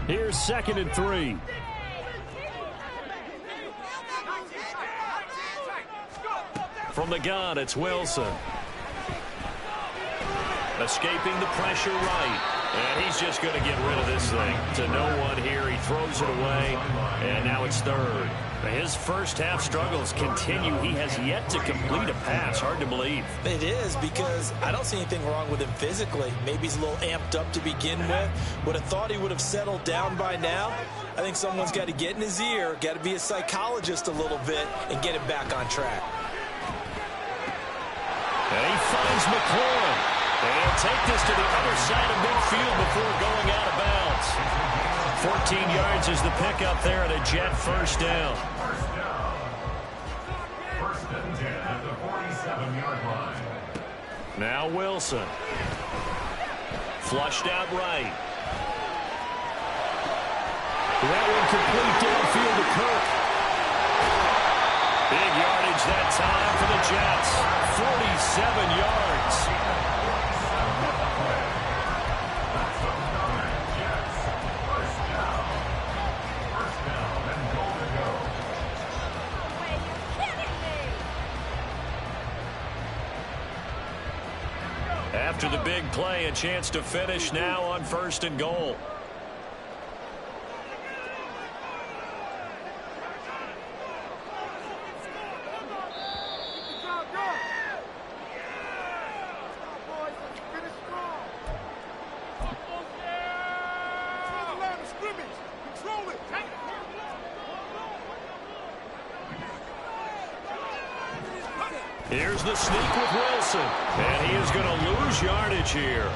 Here's 2nd and 3. From the gun, it's Wilson. Escaping the pressure right. And he's just going to get rid of this thing. To no one here. He throws it away. And now it's 3rd. His first half struggles continue. He has yet to complete a pass. Hard to believe. It is, because I don't see anything wrong with him physically. Maybe he's a little amped up to begin with. Would have thought he would have settled down by now. I think someone's got to get in his ear, got to be a psychologist a little bit, and get him back on track. And he finds McLaurin. And he'll take this to the other side of midfield before going out of bounds. 14 yards is the pickup there at a Jet first down. First and 10 at the 47-yard line. Now Wilson. Flushed out right. That one complete downfield to Kirk. Big yardage that time for the Jets. 47 yards. After the big play, a chance to finish now on 1st and goal. Here's the sneak with Wilson. And he is going to lose yardage here.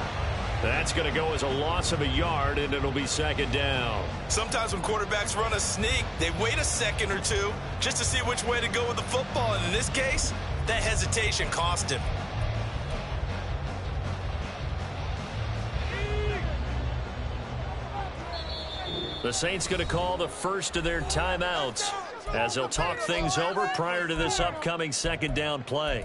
That's going to go as a loss of a yard, and it'll be second down. Sometimes when quarterbacks run a sneak, they wait a second or two just to see which way to go with the football. And in this case, that hesitation cost him. The Saints going to call the first of their timeouts as they'll talk things over prior to this upcoming second down play.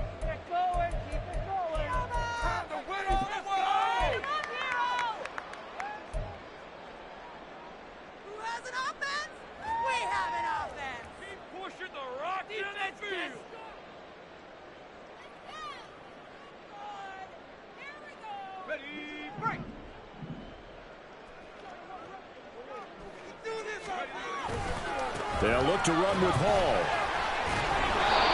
They'll look to run with Hall.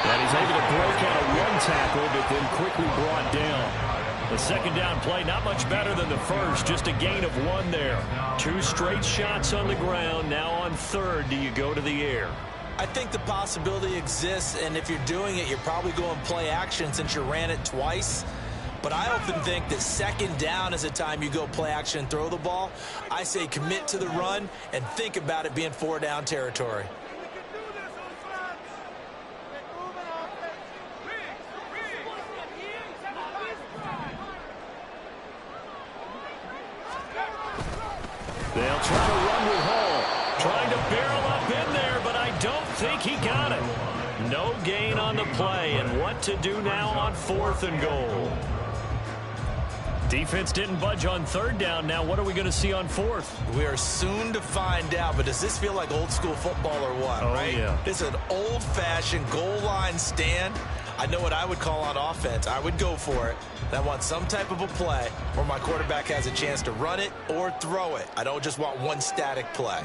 And he's able to break out of one tackle, but then quickly brought down. The second down play, not much better than the first, just a gain of one there. 2 straight shots on the ground. Now on third, do you go to the air? I think the possibility exists, and if you're doing it, you're probably going play action since you ran it twice. But I often think that second down is a time you go play action and throw the ball. I say commit to the run and think about it being 4-down territory. They'll try to run with Hall. Trying to barrel up in there, but I don't think he got it. No gain on the play, and what to do now on 4th and goal. Defense didn't budge on third down. Now what are we going to see on 4th? We are soon to find out, but does this feel like old school football or what, right? Yeah. It's an old-fashioned goal line stand. I know what I would call on offense. I would go for it. I want some type of a play where my quarterback has a chance to run it or throw it. I don't just want one static play.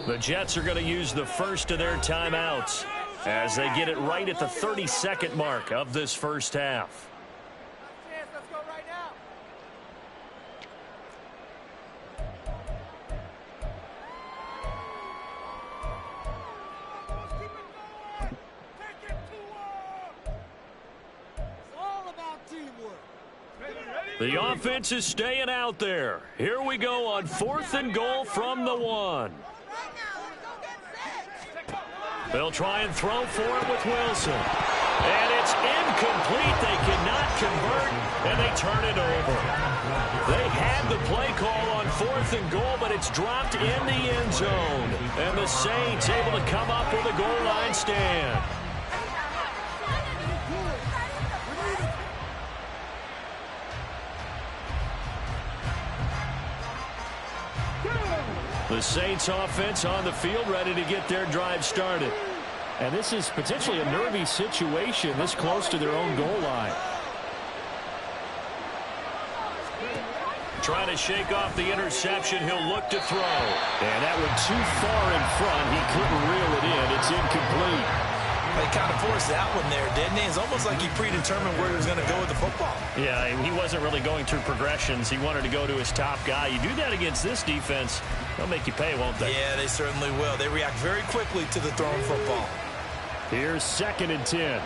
The Jets are going to use the first of their timeouts as they get it right at the 32nd mark of this first half. Let's go right now. Let's keep it going. Take it to It's all about teamwork. The offense is staying out there. Here we go on 4th and goal from the 1. They'll try and throw for it with Wilson. And it's incomplete. They cannot convert, and they turn it over. They had the play call on 4th and goal, but it's dropped in the end zone. And the Saints able to come up with a goal line stand. The Saints offense on the field ready to get their drive started. And this is potentially a nervy situation this close to their own goal line. Trying to shake off the interception. He'll look to throw. And that went too far in front. He couldn't reel it in. It's incomplete. They kind of forced that one there, didn't he? It's almost like he predetermined where he was going to go with the football. Yeah, he wasn't really going through progressions. He wanted to go to his top guy. You do that against this defense, they'll make you pay, won't they? Yeah, they certainly will. They react very quickly to the thrown football. Here's 2nd and 10.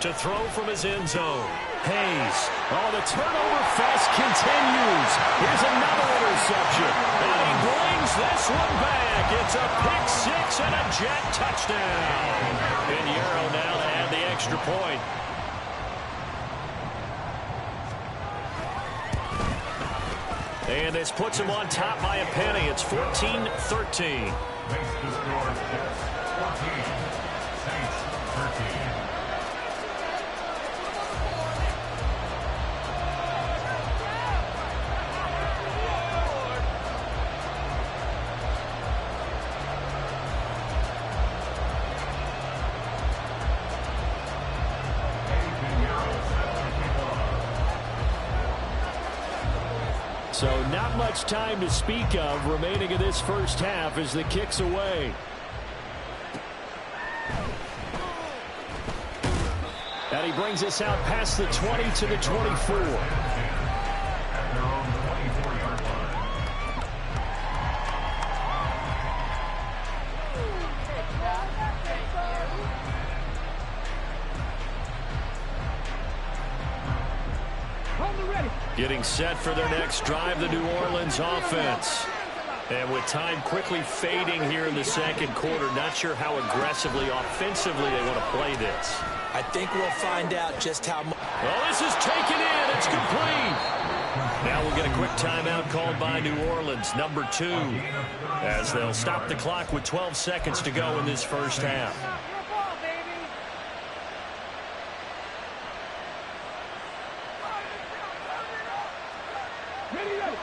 To throw from his end zone. Hayes. Oh, the turnover fest continues. Here's another interception. And he brings this one back. It's a pick 6 and a Jet touchdown. Pinheiro now to add the extra point. And this puts him on top by a penny. It's 14-13. Makes the score 14. Saints 13. So not much time to speak of remaining in this first half as the kick's away. And he brings us out past the 20 to the 24. Getting set for their next drive, the New Orleans offense. And with time quickly fading here in the second quarter, not sure how aggressively, offensively they want to play this. I think we'll find out just how much. Well, this is taken in. It's complete. Now we'll get a quick timeout called by New Orleans, number 2, as they'll stop the clock with 12 seconds to go in this first half.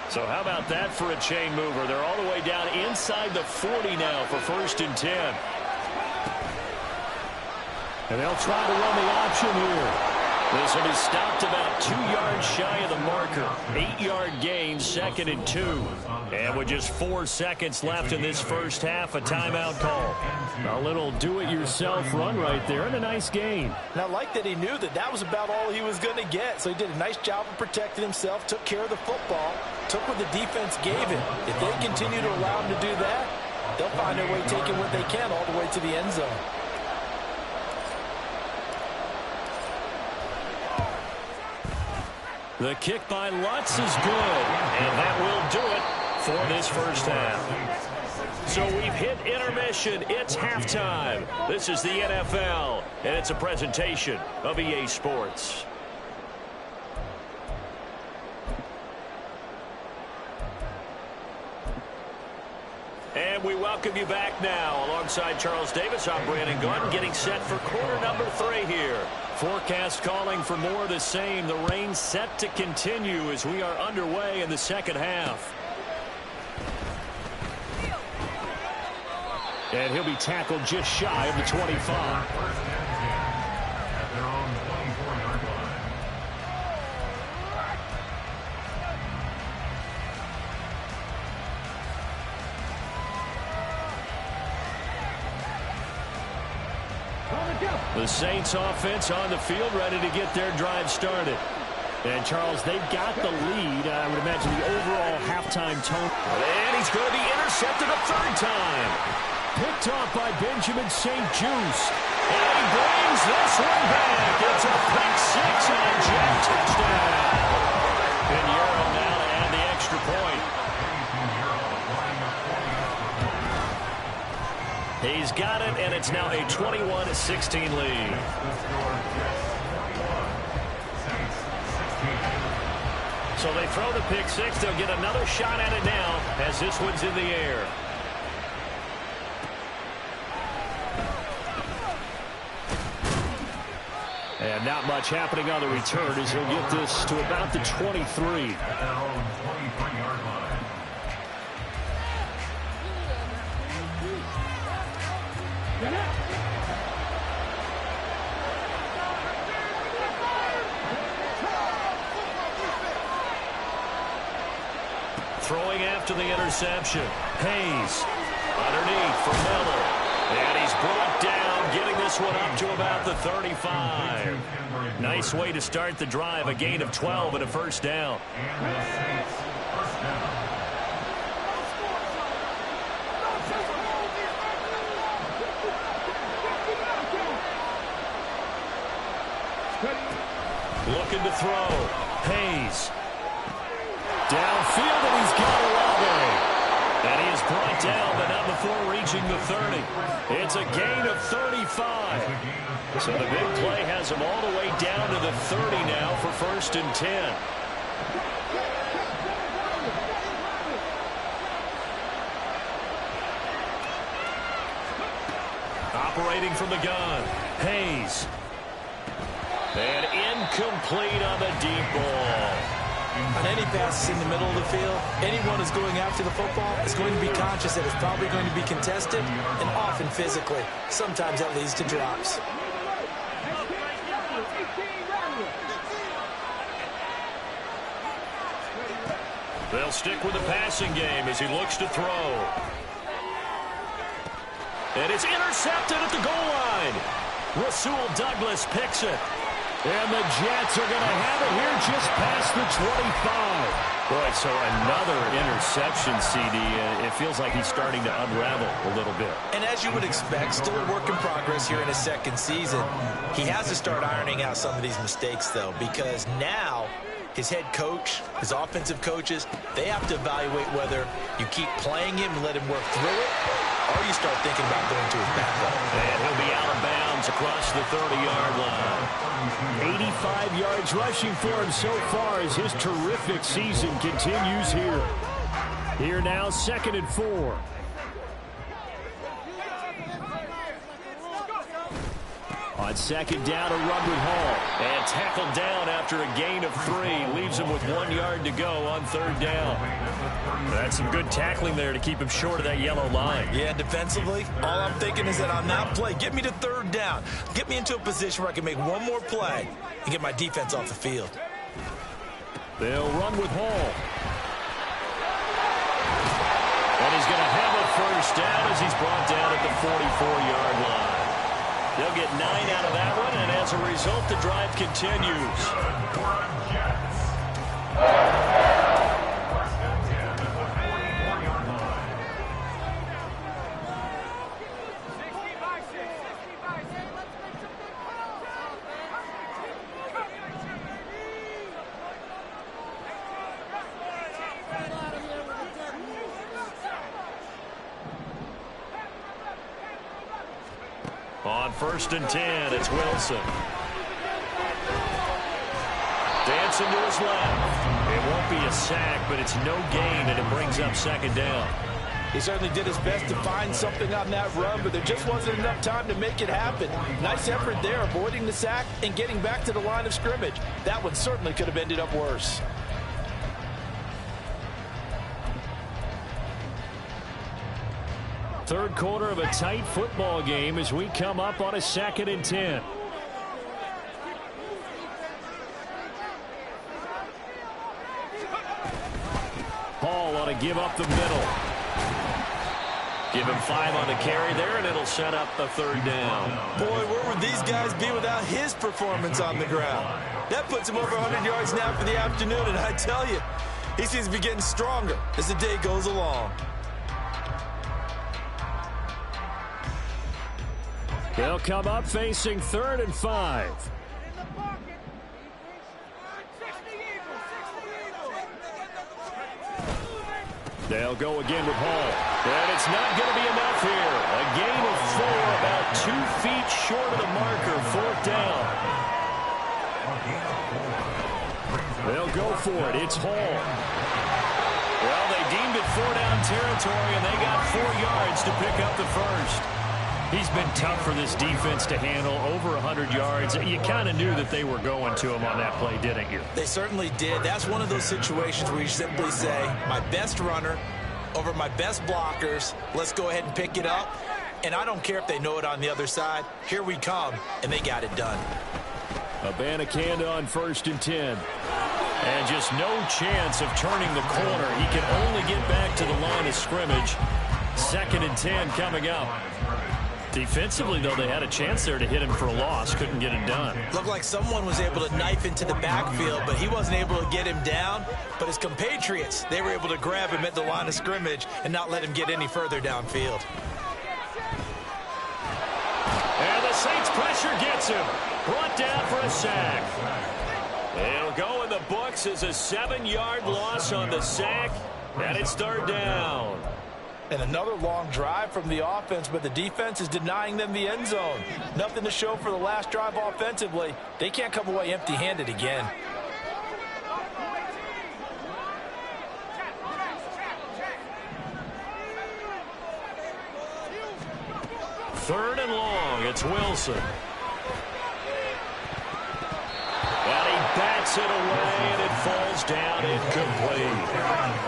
So how about that for a chain mover? They're all the way down inside the 40 now for 1st and 10. And they'll try to run the option here. This will be stopped about 2 yards shy of the marker. 8-yard gain, 2nd and 2. And with just 4 seconds left in this first half, a timeout call. A little do-it-yourself run right there and a nice gain. And I like that he knew that that was about all he was going to get. So he did a nice job of protecting himself, took care of the football, took what the defense gave him. If they continue to allow him to do that, they'll find their way taking what they can all the way to the end zone. The kick by Lutz is good, and that will do it for this first half. So we've hit intermission. It's halftime. This is the NFL, and it's a presentation of EA Sports. And we welcome you back now. Alongside Charles Davis, I'm Brandon Gaudin, getting set for quarter number 3 here. Forecast calling for more of the same. The rain set to continue as we are underway in the second half. And he'll be tackled just shy of the 25. The Saints offense on the field, ready to get their drive started. And, Charles, they've got the lead. I would imagine the overall halftime tone. And he's going to be intercepted a 3rd time. Picked off by Benjamin St-Juste. And he brings this one back. It's a pick 6 on Jack, touchdown. And Euro now to add the extra point. He's got it, and it's now a 21-16 lead. So they throw the pick 6. They'll get another shot at it now as this one's in the air. And not much happening on the return as he'll get this to about the 23. Throwing after the interception. Hayes underneath for Miller. And he's brought down, getting this one up to about the 35. Nice way to start the drive. A gain of 12 and a 1st down. Looking to throw. Hayes. Downfield, and he's got 11. And he is brought down, but not before reaching the 30. It's a gain of 35. So the big play has him all the way down to the 30 now for 1st and 10. Operating from the gun. Hayes. And incomplete on the deep ball. On any passes in the middle of the field, anyone who's going after the football is going to be conscious that it's probably going to be contested and often physically. Sometimes that leads to drops. They'll stick with the passing game as he looks to throw. And it's intercepted at the goal line. Rasul Douglas picks it. And the Jets are going to have it here just past the 25. Boy, so another interception, CD. It feels like he's starting to unravel a little bit. And as you would expect, still a work in progress here in his second season. He has to start ironing out some of these mistakes, though, because now his head coach, his offensive coaches, they have to evaluate whether you keep playing him and let him work through it, or you start thinking about going to his backup. And he'll be out of bounds across the 30-yard line. 85 yards rushing for him so far as his terrific season continues here. Here now, 2nd and 4. On 2nd down, a run with Hall. And tackled down after a gain of 3. Leaves him with 1 yard to go on 3rd down. That's some good tackling there to keep him short of that yellow line. Yeah, defensively, all I'm thinking is that on that play, get me to 3rd down. Get me into a position where I can make one more play and get my defense off the field. They'll run with Hall. And he's going to have a 1st down as he's brought down at the 44-yard line. They'll get 9 out of that one, and as a result, the drive continues. On 1st and 10, it's Wilson. Dancing to his left. It won't be a sack, but it's no gain, and it brings up 2nd down. He certainly did his best to find something on that run, but there just wasn't enough time to make it happen. Nice effort there, avoiding the sack and getting back to the line of scrimmage. That one certainly could have ended up worse. Third quarter of a tight football game as we come up on a 2nd and 10. Hall ought to give up the middle. Give him 5 on the carry there, and it'll set up the 3rd down. Boy, where would these guys be without his performance on the ground? That puts him over 100 yards now for the afternoon, and I tell you, he seems to be getting stronger as the day goes along. They'll come up facing 3rd and 5. They'll go again with Hall. And it's not going to be enough here. A gain of 4, about 2 feet short of the marker, 4th down. They'll go for it. It's Hall. Well, they deemed it 4-down territory, and they got 4 yards to pick up the 1st. He's been tough for this defense to handle, over 100 yards. You kind of knew that they were going to him on that play, didn't you? They certainly did. That's one of those situations where you simply say, my best runner over my best blockers, let's go ahead and pick it up. And I don't care if they know it on the other side. Here we come, and they got it done. Abanikanda on 1st and 10. And just no chance of turning the corner. He can only get back to the line of scrimmage. 2nd and 10 coming up. Defensively, though, they had a chance there to hit him for a loss. Couldn't get it done. Looked like someone was able to knife into the backfield, but he wasn't able to get him down. But his compatriots, they were able to grab him at the line of scrimmage and not let him get any further downfield. And the Saints pressure gets him. Brought down for a sack. It'll go in the books as a 7-yard loss on the sack. And it's 3rd down. And another long drive from the offense, but the defense is denying them the end zone. Nothing to show for the last drive offensively. They can't come away empty-handed again. Third and long, it's Wilson. And he bats it away, and it falls down incomplete.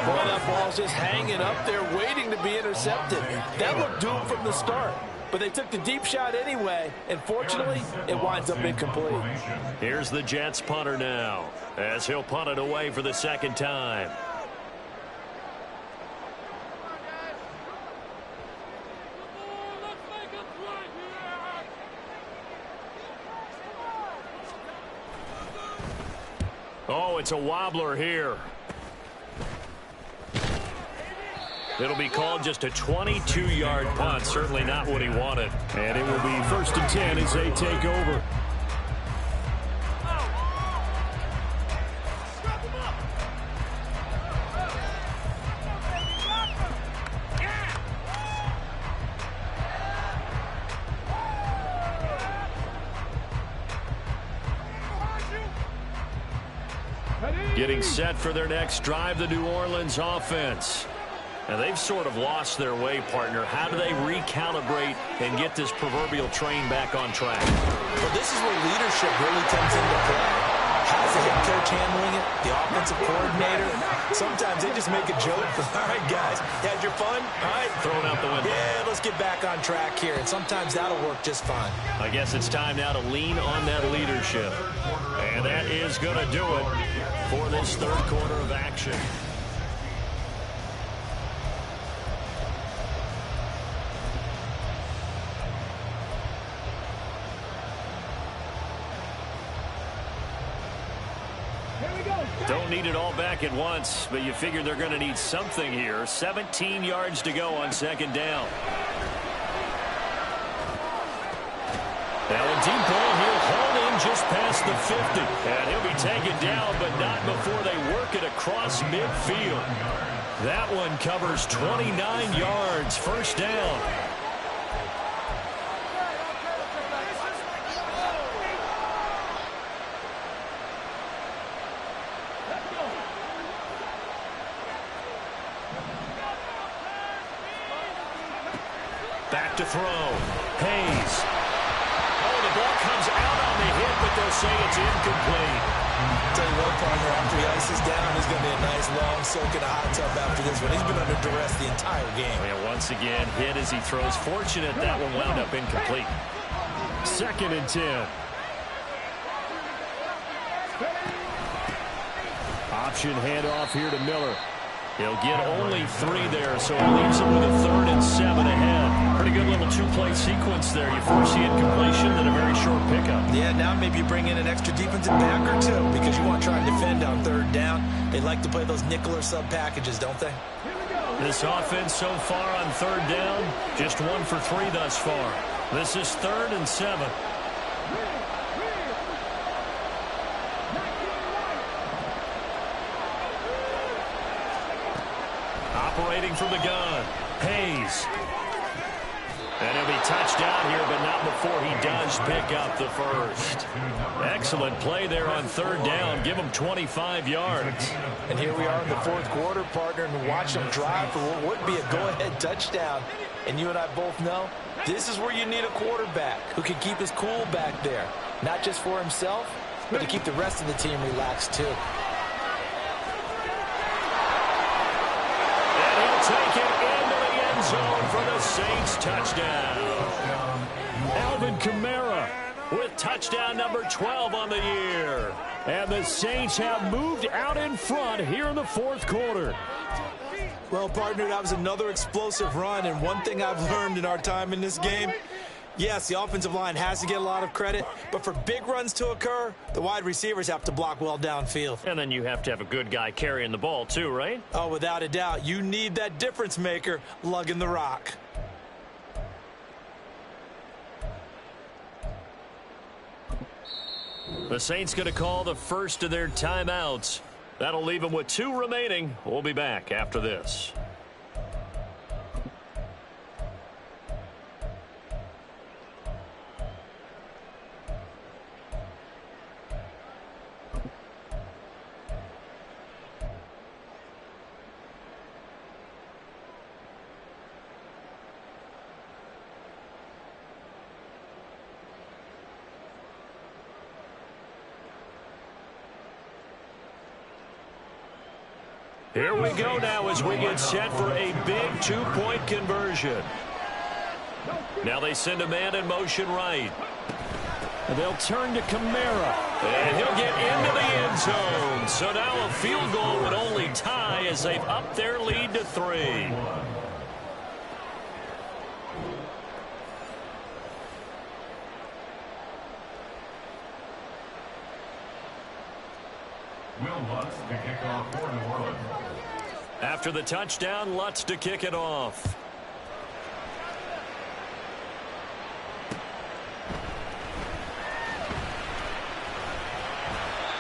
Boy, that ball's just hanging up there, waiting to be intercepted. That looked doomed from the start, but they took the deep shot anyway, and fortunately, it winds up incomplete. Here's the Jets punter now, as he'll punt it away for the 2nd time. Oh, it's a wobbler here. It'll be called just a 22-yard punt. Certainly not what he wanted. And it will be 1st and 10 as they take over. Getting set for their next drive, the New Orleans offense. And they've sort of lost their way, partner. How do they recalibrate and get this proverbial train back on track? Well, this is where leadership really comes into play. How's the head coach handling it? The offensive coordinator? Sometimes they just make a joke. All right, guys, you had your fun? All right. Throwing out the window. Yeah, let's get back on track here. And sometimes that'll work just fine. I guess it's time now to lean on that leadership. And that is going to do it for this third quarter of action. Don't need it all back at once, but you figure they're going to need something here. 17 yards to go on 2nd down. Now a deep ball, he'll haul in just past the 50. And he'll be taken down, but not before they work it across midfield. That one covers 29 yards, 1st down. Back to throw. Hayes. Oh, the ball comes out on the hit, but they'll say it's incomplete. Tell you what, partner, after he ices down, there's going to be a nice long soak in a hot tub after this one. He's been under duress the entire game. Yeah, once again, hit as he throws. Fortunate that one wound up incomplete. 2nd and 10. Option handoff here to Miller. He'll get only 3 there, so it leaves him with a 3rd and 7 ahead. Pretty good little 2-play sequence there. You force the incompletion, then a very short pickup. Yeah, now maybe you bring in an extra defensive back or two because you want to try and defend on 3rd down. They like to play those nickel or sub packages, don't they? This offense so far on 3rd down, just 1 for 3 thus far. This is 3rd and 7. Operating from the gun, Hayes. And he'll be touched down here, but not before he does pick up the 1st. Excellent play there on 3rd down. Give him 25 yards. And here we are in the 4th quarter, partner, and watch them drive for what would be a go-ahead touchdown. And you and I both know this is where you need a quarterback who can keep his cool back there. Not just for himself, but to keep the rest of the team relaxed, too. Take it into the end zone for the Saints touchdown. Alvin Kamara with touchdown number 12 on the year. And the Saints have moved out in front here in the 4th quarter. Well, partner, that was another explosive run, and one thing I've learned in our time in this game, yes, the offensive line has to get a lot of credit, but for big runs to occur, the wide receivers have to block well downfield. And then you have to have a good guy carrying the ball too, right? Oh, without a doubt. You need that difference maker lugging the rock. The Saints going to call the first of their timeouts. That'll leave them with 2 remaining. We'll be back after this. Here we go now as we get set for a big 2-point conversion. Now they send a man in motion right. And they'll turn to Kamara. And he'll get into the end zone. So now a field goal would only tie as they've upped their lead to 3. Will Lutz to kick off for New Orleans. After the touchdown, Lutz to kick it off.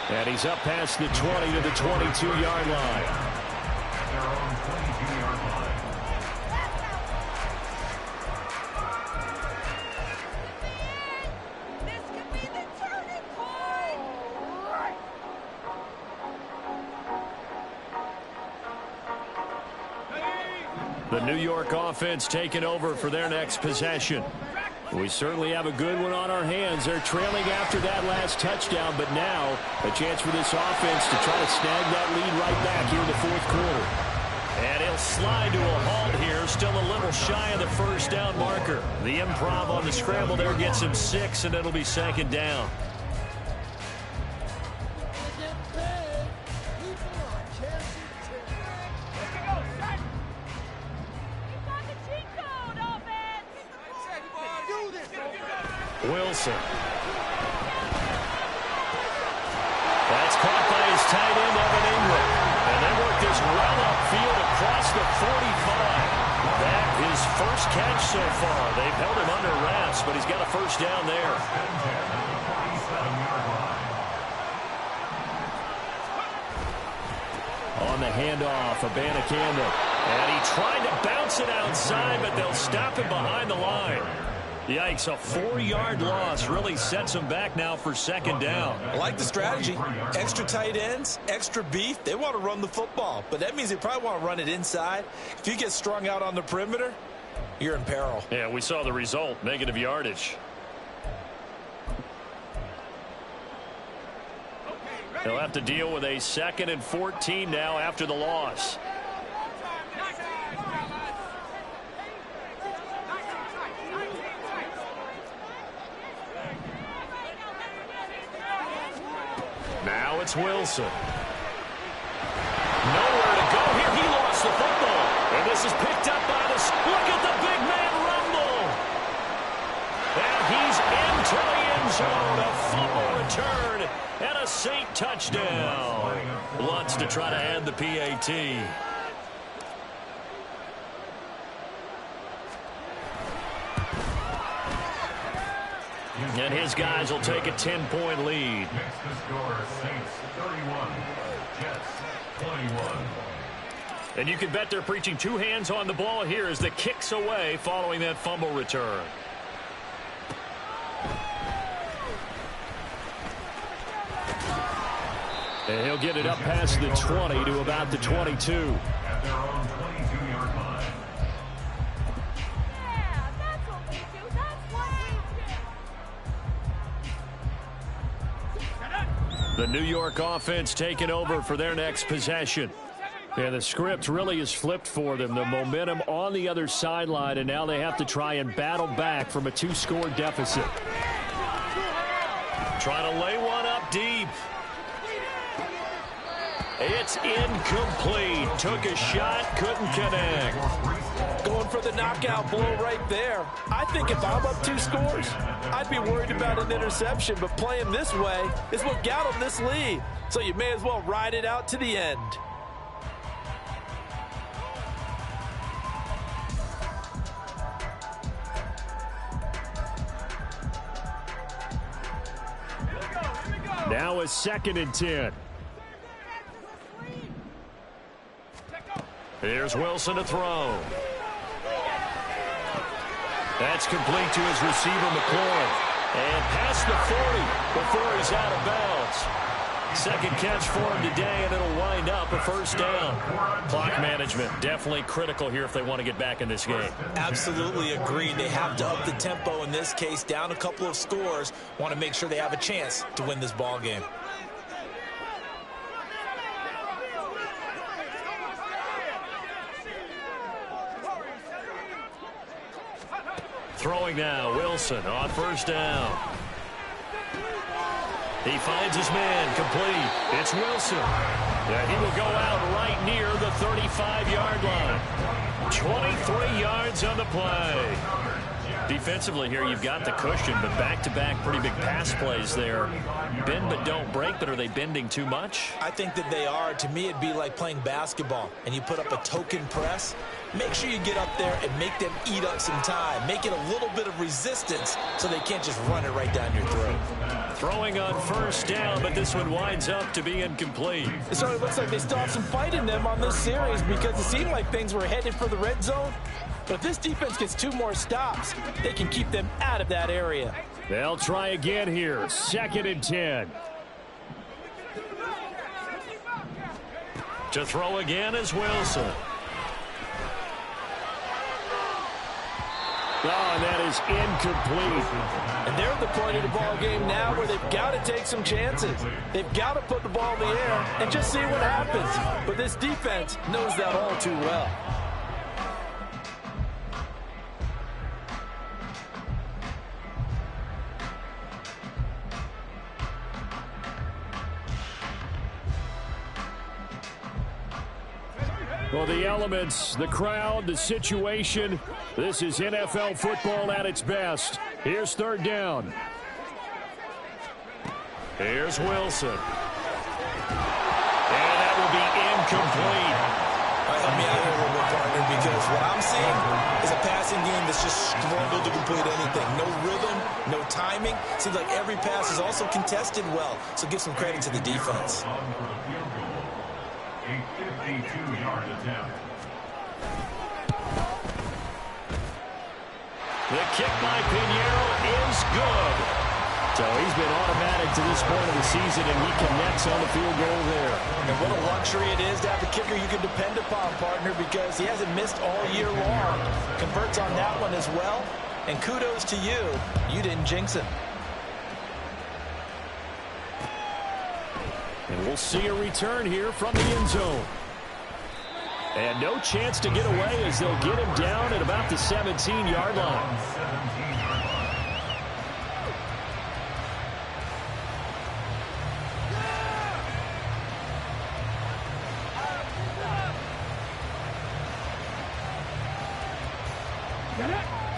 And he's up past the 20 to the 22-yard line. At their own 22-yard line. This could be the turning point. The New York offense taking over for their next possession. We certainly have a good one on our hands. They're trailing after that last touchdown, but now a chance for this offense to try to snag that lead right back here in the fourth quarter. And he'll slide to a halt here, still a little shy of the first down marker. The improv on the scramble there gets him 6, and it'll be second down. Wilson. That's caught by his tight end, Evan Ingram. And they work this well upfield across the 45. That his first catch so far. They've held him under wraps, but he's got a first down there. On the handoff, Abanikanda. And he tried to bounce it outside, but they'll stop him behind the line. Yikes, a 4-yard loss really sets him back now for second down. I like the strategy. Extra tight ends, extra beef. They want to run the football, but that means they probably want to run it inside. If you get strung out on the perimeter, you're in peril. Yeah, we saw the result, negative yardage. They'll have to deal with a 2nd and 14 now after the loss. Now it's Wilson. Nowhere to go here. He lost the football. And this is picked up by the... Look at the big man rumble. And he's into the end zone. A fumble return and a Saint touchdown. Lutz to try to add the PAT. And his guys will take a 10-point lead. Next to score, Saints 31, Jets 21. And you can bet they're preaching 2 hands on the ball here as the kicks away following that fumble return. And he'll get it up past the 20 to about the 22. At their own 22-yard line. Yeah, that's what we do. That's what we do. The New York offense taking over for their next possession. And the script really is flipped for them. The momentum on the other sideline, and now they have to try and battle back from a 2-score deficit. Trying to lay one up deep. It's incomplete. Took a shot, couldn't connect. Going for the knockout blow right there. I think if I'm up 2 scores, I'd be worried about an interception, but playing this way is what got them this lead. So you may as well ride it out to the end. Now a 2nd and 10. Here's Wilson to throw. That's complete to his receiver, McLaurin. And past the 40 before he's out of bounds. Second catch for him today, and it'll wind up a first down. Clock management definitely critical here if they want to get back in this game. Absolutely agreed. They have to up the tempo in this case, down a couple of scores. Want to make sure they have a chance to win this ball game. Throwing now, Wilson on first down. He finds his man, complete. It's Wilson. Yeah, he will go out right near the 35-yard line. 23 yards on the play. Defensively here, you've got the cushion, but back-to-back pretty big pass plays there. Bend but don't break, but are they bending too much? I think that they are. To me, it'd be like playing basketball, and you put up a token press. Make sure you get up there and make them eat up some time. Make it a little bit of resistance so they can't just run it right down your throat. Throwing on first down, but this one winds up to be incomplete. So it looks like they still have some fight in them on this series because it seemed like things were headed for the red zone. But if this defense gets 2 more stops, they can keep them out of that area. They'll try again here. 2nd and 10. To throw again is Wilson. Oh, and that is incomplete. And they're at the point of the ball game now where they've got to take some chances. They've got to put the ball in the air and just see what happens. But this defense knows that all too well. Well, the elements, the crowd, the situation, this is NFL football at its best. Here's 3rd down. Here's Wilson. And that will be incomplete. All right, help me out here a little bit, partner, because what I'm seeing is a passing game that's just struggled to complete anything. No rhythm, no timing. Seems like every pass is also contested well, so give some credit to the defense. A 52-yard attempt. The kick by Pinheiro is good. So he's been automatic to this point of the season, and he connects on the field goal there. And what a luxury it is to have a kicker you can depend upon, partner, because he hasn't missed all year long. Converts on that one as well. And kudos to you. You didn't jinx him. And we'll see a return here from the end zone. And no chance to get away as they'll get him down at about the 17-yard line.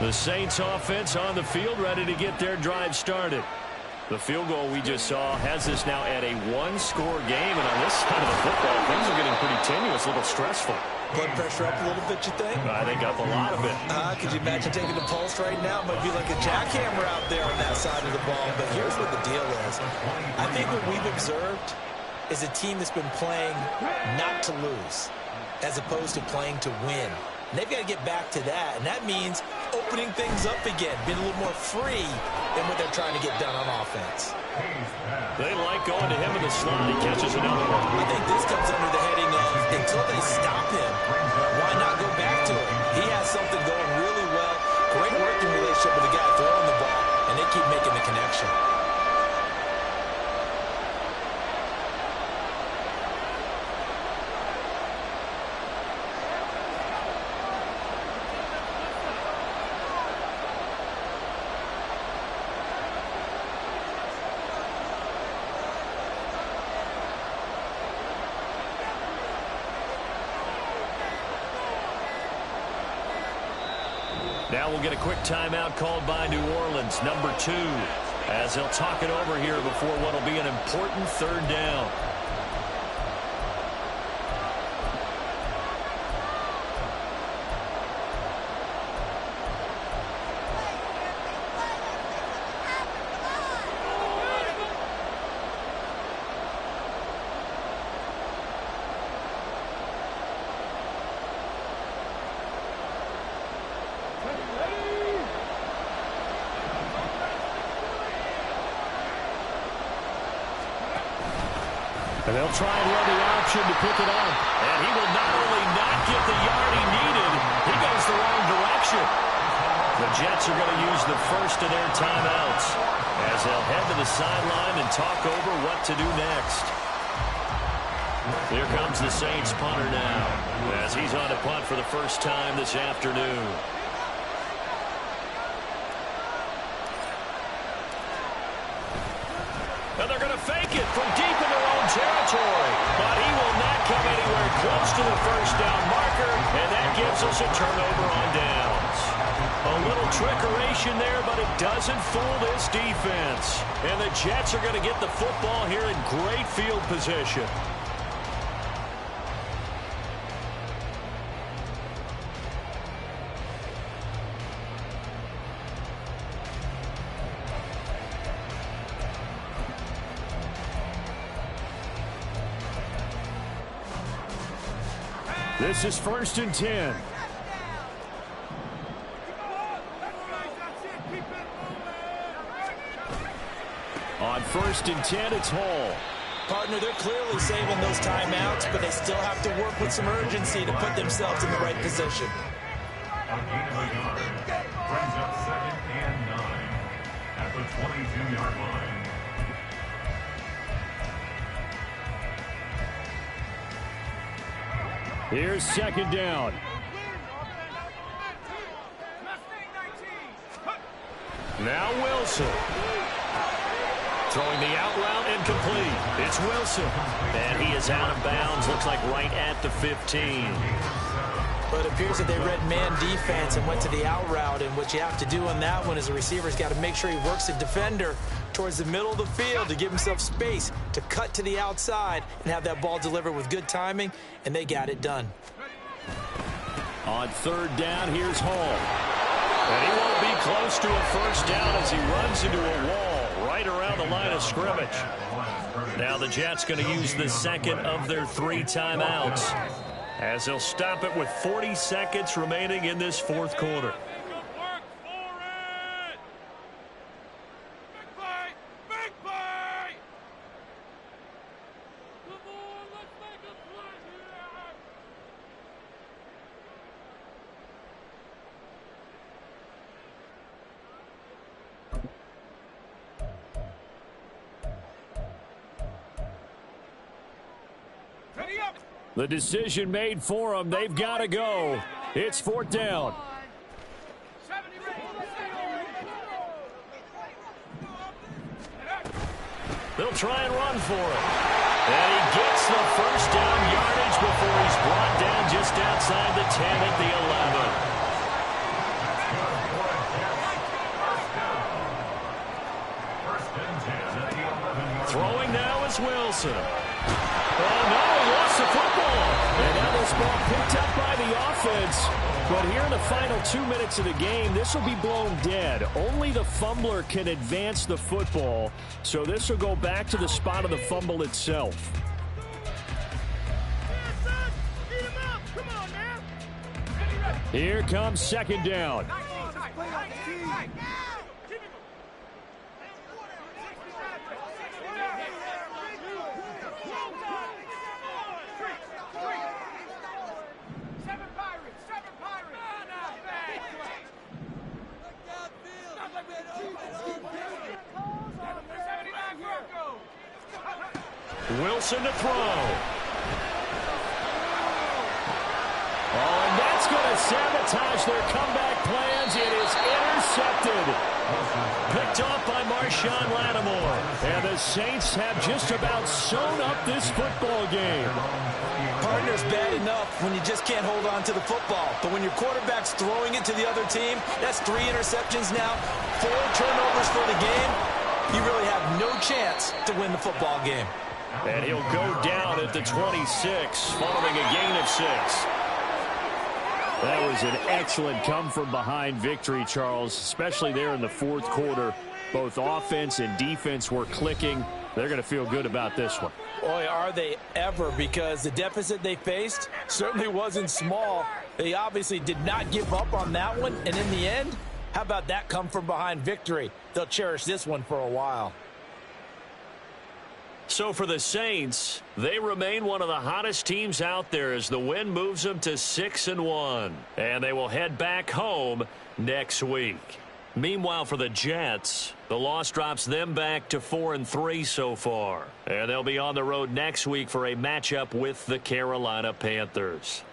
The Saints offense on the field, ready to get their drive started. The field goal we just saw has us now at a 1-score game, and on this side of the football, things are getting pretty tenuous, a little stressful. Blood pressure up a little bit, you think? I think up a lot of it. Could you imagine taking the pulse right now? It might be like a jackhammer out there on that side of the ball, but here's what the deal is. I think what we've observed is a team that's been playing not to lose as opposed to playing to win. And they've got to get back to that, and that means opening things up again, being a little more free than what they're trying to get done on offense. They like going to him in the slot. He catches another one. I think this comes under the heading of until they stop him, why not go back to him? He has something going really well, great working relationship with the guy throwing the ball, and they keep making the connection. Now we'll get a quick timeout called by New Orleans, number 2, as they'll talk it over here before what will be an important 3rd down. And they'll try and run the option to pick it up. And he will not only not get the yard he needed, he goes the wrong direction. The Jets are going to use the first of their timeouts as they'll head to the sideline and talk over what to do next. Here comes the Saints punter now as he's on to punt for the first time this afternoon. And they're going to fake it from deep in their own territory. But he will not come anywhere close to the first down marker, and that gives us a turnover on downs. A little trickeration there, but it doesn't fool this defense. And the Jets are going to get the football here in great field position. This is 1st and 10. On 1st and 10, it's Hall. Partner, they're clearly saving those timeouts, but they still have to work with some urgency to put themselves in the right position. A gain of a yard. Brings up 2nd and 9 at the 22-yard line. Here's 2nd down. Now Wilson. Throwing the out route and complete. It's Wilson. And he is out of bounds. Looks like right at the 15. But it appears that they read man defense and went to the out route. And what you have to do on that one is the receiver's got to make sure he works the defender towards the middle of the field to give himself space to cut to the outside and have that ball delivered with good timing. And they got it done. On 3rd down, here's Hall. And he won't be close to a first down as he runs into a wall right around the line of scrimmage. Now the Jets going to use the second of their 3 timeouts as they'll stop it with 40 seconds remaining in this 4th quarter. The decision made for them. They've got to go. It's 4th down. They'll try and run for it. And he gets the first down yardage before he's brought down just outside the 10 at the 11. Throwing now is Wilson. Oh, no, he lost the football. And now this ball picked up by the offense. But here in the final 2 minutes of the game, this will be blown dead. Only the fumbler can advance the football. So this will go back to the spot of the fumble itself. Here comes 2nd down. Wilson to throw. Oh, and that's going to sabotage their comeback plans. It is intercepted. Picked off by Marshawn Lattimore. And the Saints have just about sewn up this football game. Partner's bad enough when you just can't hold on to the football. But when your quarterback's throwing it to the other team, that's 3 interceptions now, 4 turnovers for the game. You really have no chance to win the football game. And he'll go down at the 26 following a gain of 6. That was an excellent come-from-behind victory, Charles, especially there in the 4th quarter. Both offense and defense were clicking. They're going to feel good about this one. Boy, are they ever, because the deficit they faced certainly wasn't small. They obviously did not give up on that one, and in the end, how about that come-from-behind victory? They'll cherish this one for a while. So for the Saints, they remain one of the hottest teams out there as the win moves them to 6-1. And they will head back home next week. Meanwhile, for the Jets, the loss drops them back to 4-3 so far. And they'll be on the road next week for a matchup with the Carolina Panthers.